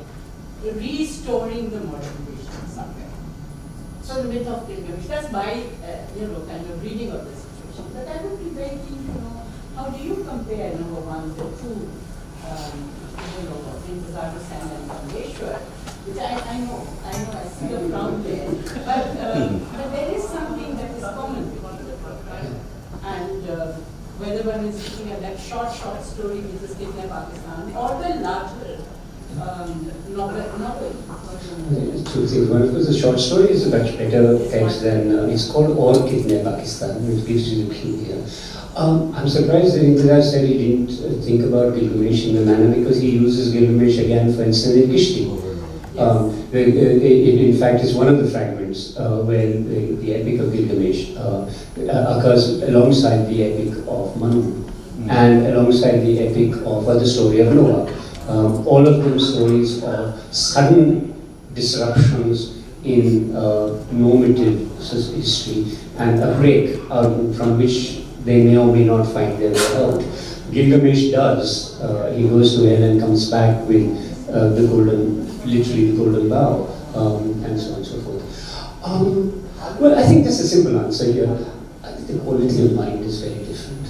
restoring the modern vision somewhere. So the myth of Gilgamesh, that's my kind of reading of the situation. But I would be very keen to know, how do you compare, number one, the two, Intizar Husain and Kamleshwar, which I know, I see a frown there, but there is something that is common between the two, right? And whether one is looking at that short story which is Kitne Pakistan, or the larger novel. Two things. One, of course, the short story is a much better text than, it's called Or Kitne Pakistan, which gives you the clue here. I'm surprised that Intizar said he didn't think about Gilgamesh in the manner, because he uses Gilgamesh again, for instance, in Kishti. In fact, it's one of the fragments where the epic of Gilgamesh occurs alongside the epic of Manu and alongside the epic of the story of Noah. All of them stories of sudden disruptions in normative history and a break from which they may or may not find their way out. Gilgamesh does. He goes to hell and comes back with literally the golden bow, and so on and so forth. Well, I think that's a simple answer here. I think the quality of mind is very different.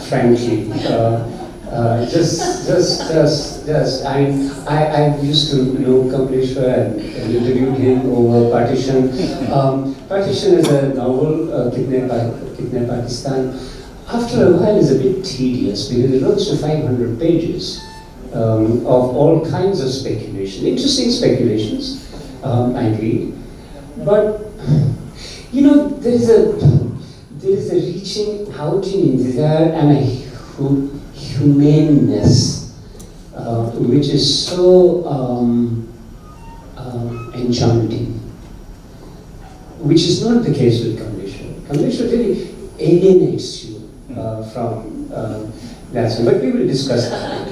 Frankly. I used to know Kamleshwar and interviewed him over Partition. Partition is a novel, Kitne Pakistan. After a while, is a bit tedious because it runs to 500 pages of all kinds of speculation, interesting speculations. I agree, but you know there is a reaching out in Intizar and a humaneness which is so enchanting, which is not the case with Kamleshwar. Kamleshwar really alienates you from that. But we will discuss that.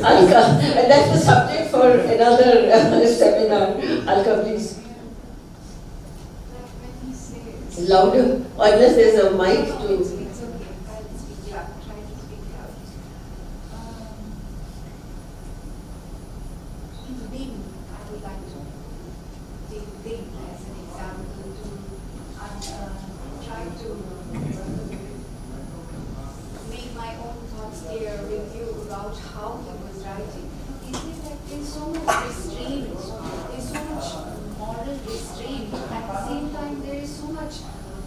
Alka, and that's the subject for another seminar. Alka, please. Louder, or unless there's a mic to It's okay, I'll speak loud, try to speak loud. In the beginning, I would like to take Ding as an example to try to make my own thoughts clear with you about how he was writing. Is it that there's so much restraint, there's so much moral restraint, at the same time there is so much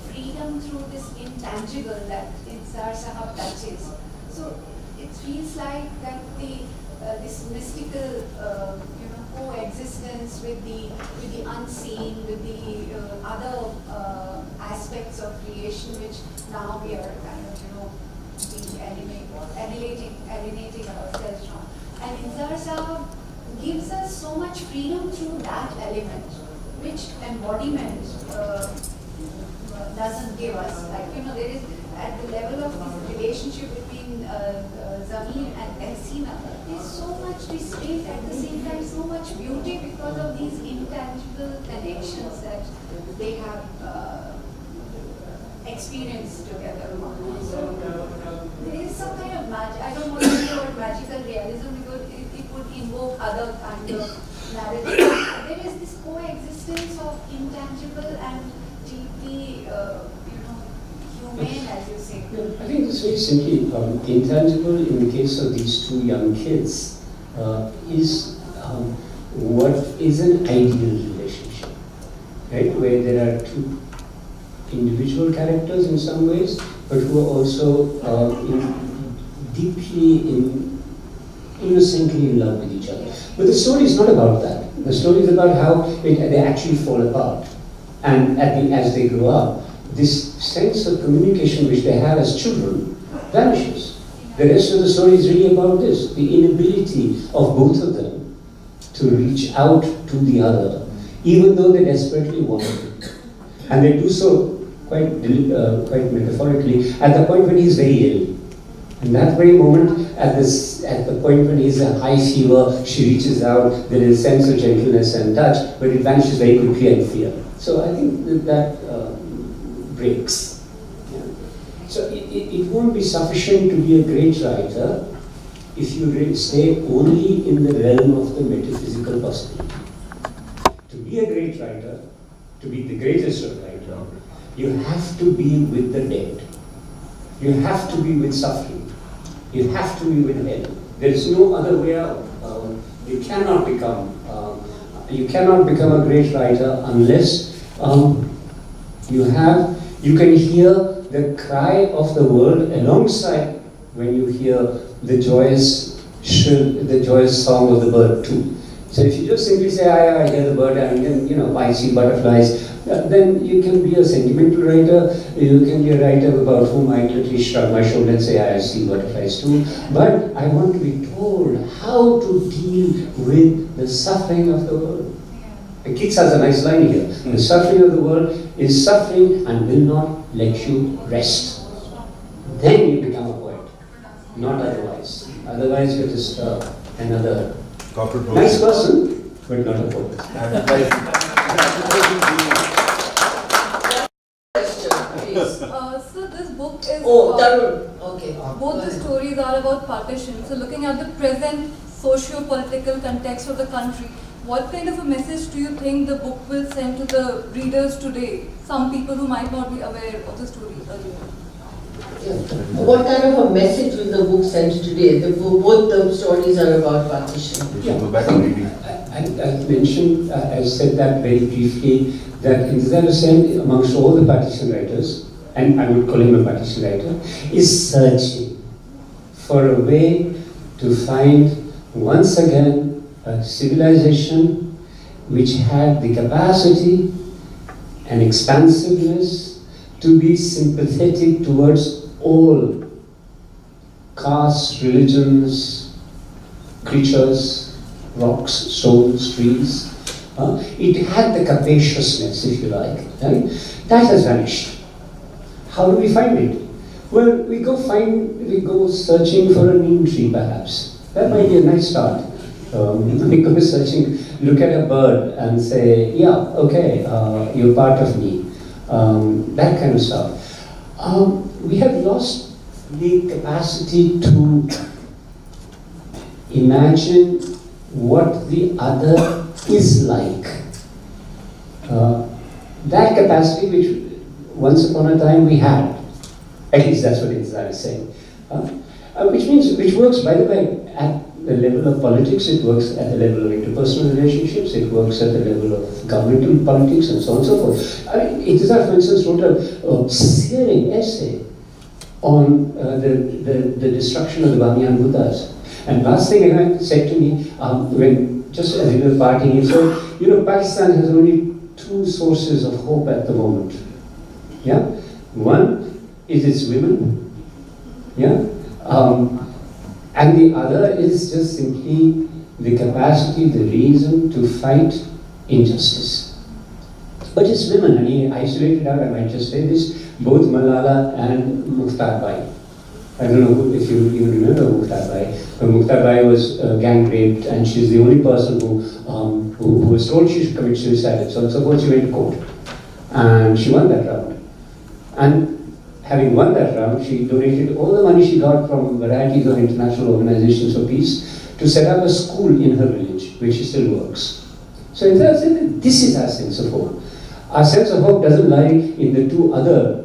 freedom through this intangible that Intizar Sahab touches. So it feels like that this mystical coexistence with the unseen, with the other aspects of creation which now we are kind of being alienating ourselves from. And Intizar Sahab gives us so much freedom through that element, which embodiment doesn't give us. Like, there is, at the level of this relationship between Zameen and Tehsina, there's so much restraint, at the same time so much beauty because of these intangible connections that they have experienced together. So there is some kind of magic. I don't want to use the word magical realism because it would invoke other kind of narratives. There is this coexistence of intangible and deeply, humane, as you say. I think it's very simply intangible in the case of these two young kids is what is an ideal relationship, right? Where there are two individual characters in some ways, but who are also deeply innocently in love with each other. But the story is not about that. The story is about how they actually fall apart. And as they grow up, this sense of communication which they have as children vanishes. The rest of the story is really about this, the inability of both of them to reach out to the other, even though they desperately want to. And they do so quite metaphorically at the point when he's very ill. In that very moment, at the point when he's a high fever, she reaches out, there is a sense of gentleness and touch, but it vanishes very quickly and fear. So I think that breaks. Yeah. So it won't be sufficient to be a great writer if you stay only in the realm of the metaphysical possibility. To be a great writer, to be the greatest of writers, you have to be with the dead. You have to be with suffering. You have to be with hell. There is no other way out. You cannot become a great writer unless you can hear the cry of the world alongside when you hear the joyous song of the bird too. So if you just simply say, I hear the bird and then, I see butterflies, then you can be a sentimental writer, you can be a writer about whom I literally shrug my shoulder and say, I see butterflies too. But I want to be told how to deal with the suffering of the world. Keats has a nice line here. The suffering of the world is suffering and will not let you rest. Then you become a poet, not otherwise. Otherwise you're just another nice person, but not a poet. So this book is Darul. Okay. both the stories are about partition. So looking at the present socio-political context of the country, what kind of a message do you think the book will send to the readers today? Some people who might not be aware of the story earlier. What kind of a message will the book send today? Both the stories are about partition. We should go back to reading. I mentioned, I said that very briefly, that Intizar Husain, amongst all the partition writers, and I would call him a partition writer, is searching for a way to find, once again, a civilization which had the capacity and expansiveness to be sympathetic towards all castes, religions, creatures, rocks, stones, trees. It had the capaciousness, if you like. Right? That has vanished. How do we find it? Well, we go searching for a neem tree, perhaps. That might be a nice start. We go searching, look at a bird and say, yeah, okay, you're part of me. That kind of stuff. We have lost the capacity to imagine what the other is like. That capacity which once upon a time we had, at least that's what Intizar is saying. Which works, by the way, at the level of politics, it works at the level of interpersonal relationships, it works at the level of governmental politics, and so on and so forth. Intizar, for instance, wrote a searing essay on the destruction of the Bamiyan Buddhas. And last thing he said to me, when just as he was partying, he said, Pakistan has only two sources of hope at the moment. Yeah? One is its women. Yeah? And the other is just simply the capacity, the reason to fight injustice. But it's women, and he isolated out, I might just say this, both Malala and Mukhtar Bai. I don't know if you even remember Mukhtar Bai. But Mukhtar Bai was gang raped, and she's the only person who was told she should commit suicide, and so on and so forth. She went to court. And she won that round. And having won that round, she donated all the money she got from varieties of international organizations for peace to set up a school in her village, which still works. So in that sense, this is our sense of hope. Our sense of hope doesn't lie in the two other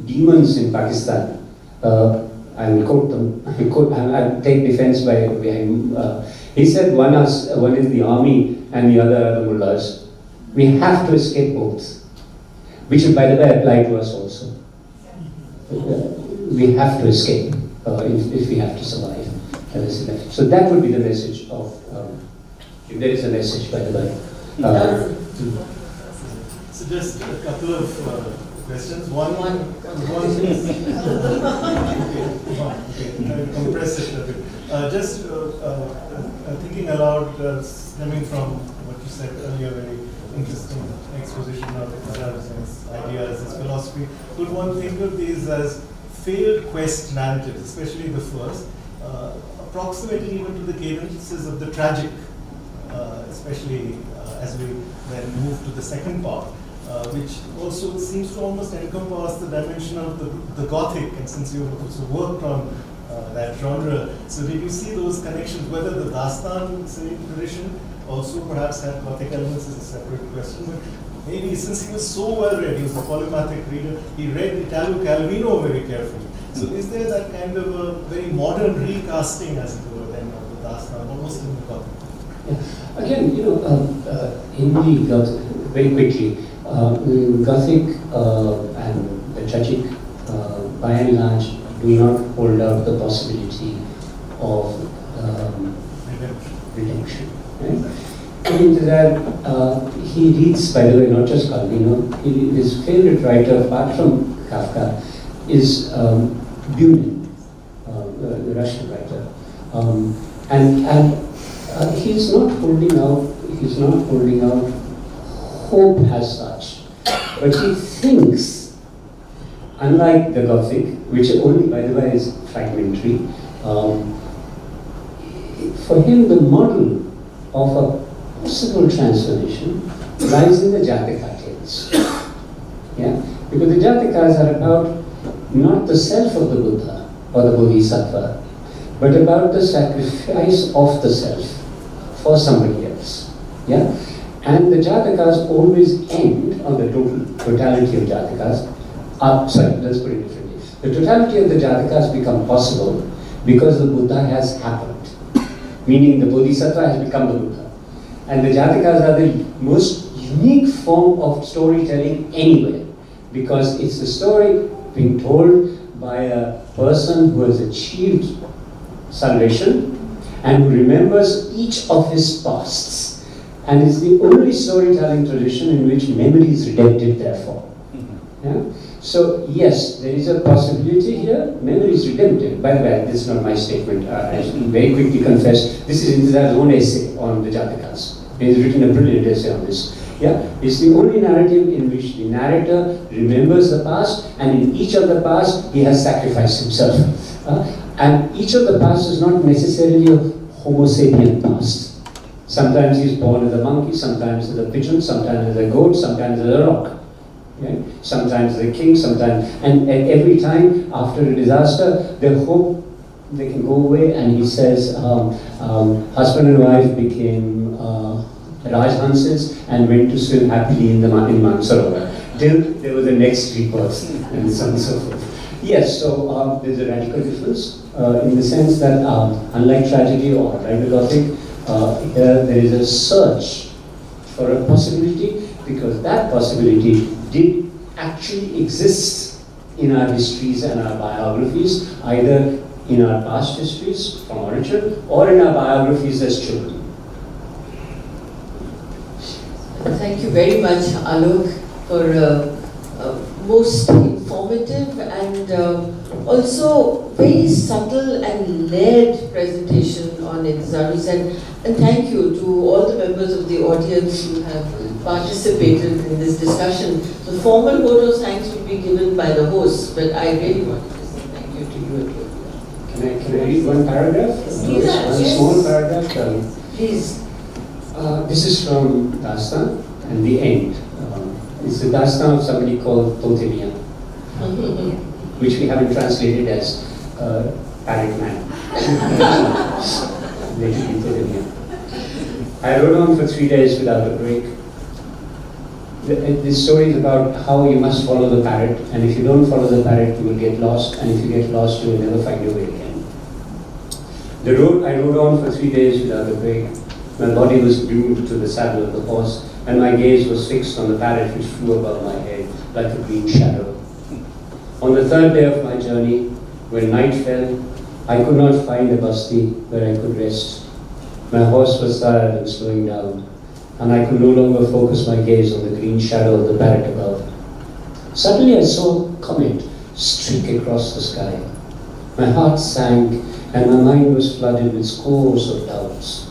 demons in Pakistan. I will quote them. I'll take defense by him. He said one is the army and the other are the mullahs. We have to escape both, which will, by the way, apply to us also. We have to escape if we have to survive. So that would be the message of, if there is a message, by the way. So just a couple of questions. One okay, compress it a bit. Just thinking aloud, stemming from what you said earlier, very interesting exposition of his ideas, his philosophy. Could one think of these as failed quest narratives, especially the first, approximating even to the cadences of the tragic, especially as we then move to the second part, which also seems to almost encompass the dimension of the Gothic, and since you also worked on that genre, so did you see those connections, whether the Dastan tradition also perhaps had Gothic elements is a separate question, but maybe since he was so well read, he was a polymathic reader, he read Italo Calvino very carefully. So is there that kind of a very modern recasting, as it were, then of the Dastan, almost in the Gothic? Yeah. Again, in the Gothic, very quickly, Gothic and the tragic, by and large, do not hold out the possibility of redemption. Right? And that he reads, by the way, not just Calvino, his favorite writer, apart from Kafka, is Bunin, the Russian writer. And he's not holding out hope as such, but he thinks, unlike the Gothic, which only, by the way, is fragmentary, for him the model of a possible transformation lies in the Jataka tales. Yeah? Because the Jatakas are about not the self of the Buddha or the Bodhisattva, but about the sacrifice of the self for somebody else. Yeah? And the Jatakas always end on the totality of Jatakas. Let's put it differently. The totality of the Jatakas become possible because the Buddha has happened, meaning the Bodhisattva has become the Buddha. And the Jatakas are the most unique form of storytelling anywhere, because it's the story being told by a person who has achieved salvation and who remembers each of his pasts. And it's the only storytelling tradition in which memory is redemptive, therefore. Yeah? So, yes, there is a possibility here. Memory is redemptive. By the way, this is not my statement. I should very quickly confess, this is Intizar's own essay on the Jatakas. He has written a brilliant essay on this. Yeah? It's the only narrative in which the narrator remembers the past, and in each of the past, he has sacrificed himself. And each of the past is not necessarily a Homo sapien past. Sometimes he's born as a monkey, sometimes as a pigeon, sometimes as a goat, sometimes as a rock. Yeah? Sometimes as a king, sometimes, and every time after a disaster, they hope they can go away, and he says, husband and wife became Rajhanses and went to swim happily in Mansarovar till there was the next rebirth, and so on and so forth. Yes, so there's a radical difference in the sense that unlike tragedy or like the Gothic, here there is a search for a possibility, because that possibility did actually exist in our histories and our biographies, either in our past histories from origin or in our biographies as children. Thank you very much, Alok, for a most informative and also very subtle and layered presentation on Intizar Husain. And thank you to all the members of the audience who have participated in this discussion. The formal vote of thanks will be given by the host, but I really wanted to say thank you to you. Can I read one paragraph? One small paragraph? Please. This is from Dastan and the end. It's a Dastan of somebody called Totemiya, which we haven't translated as Parrot Man. I rode on for 3 days without a break. This story is about how you must follow the parrot, and if you don't follow the parrot, you will get lost, and if you get lost, you will never find your way again. I rode on for 3 days without a break. My body was glued to the saddle of the horse, and my gaze was fixed on the parrot which flew above my head like a green shadow. On the third day of my journey, when night fell, I could not find a basti where I could rest. My horse was tired and slowing down, and I could no longer focus my gaze on the green shadow of the parrot above. Suddenly I saw a comet streak across the sky. My heart sank, and my mind was flooded with scores of doubts.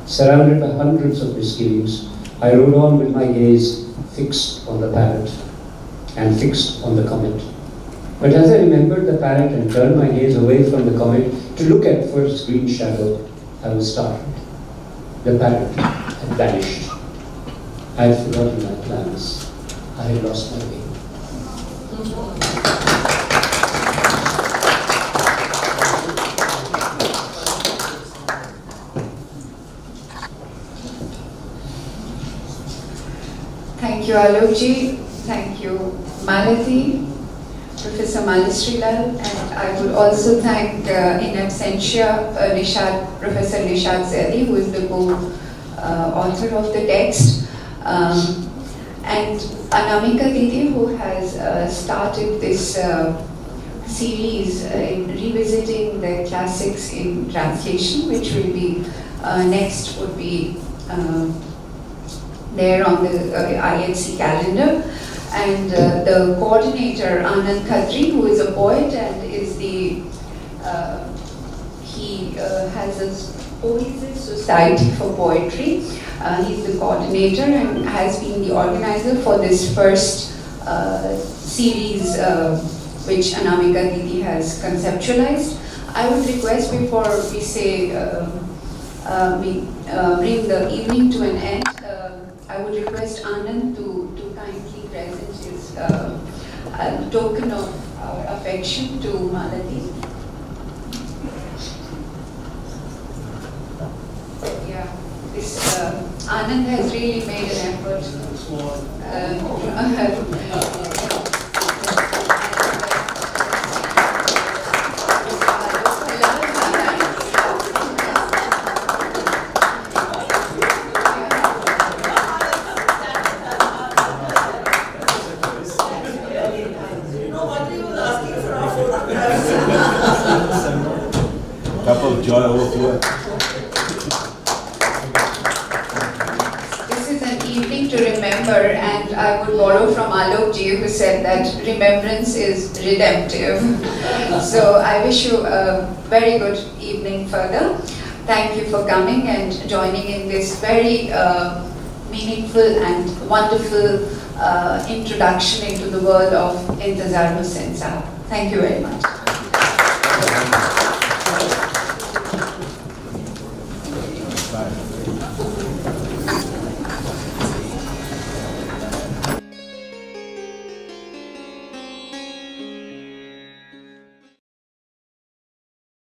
Surrounded by hundreds of misgivings, I rode on with my gaze fixed on the parrot and fixed on the comet. But as I remembered the parrot and turned my gaze away from the comet to look at first green shadow, I was startled. The parrot had vanished. I had forgotten my plans. I had lost my way. Thank you, Alokji. Thank you, Malati, Professor Malashri, and I would also thank in absentia Professor Nishad Zaidi, who is the co-author of the text, and Anamika Didi, who has started this series in revisiting the classics in translation, which will be next would be there on the IHC calendar, and the coordinator Anand Khatri, who is a poet and is the he has a Poiesis Society for Poetry. He's the coordinator and has been the organizer for this first series which Anamika Didi has conceptualized. I would request, before we say bring the evening to an end, I would request Anand to kindly present his token of our affection to Malati. Yeah, this Anand has really made an effort. joy overflow. This is an evening to remember, and I would borrow from Alok ji, who said that remembrance is redemptive. So I wish you a very good evening further. Thank you for coming and joining in this very meaningful and wonderful introduction into the world of Intizar Husain Sahab. Thank you very much.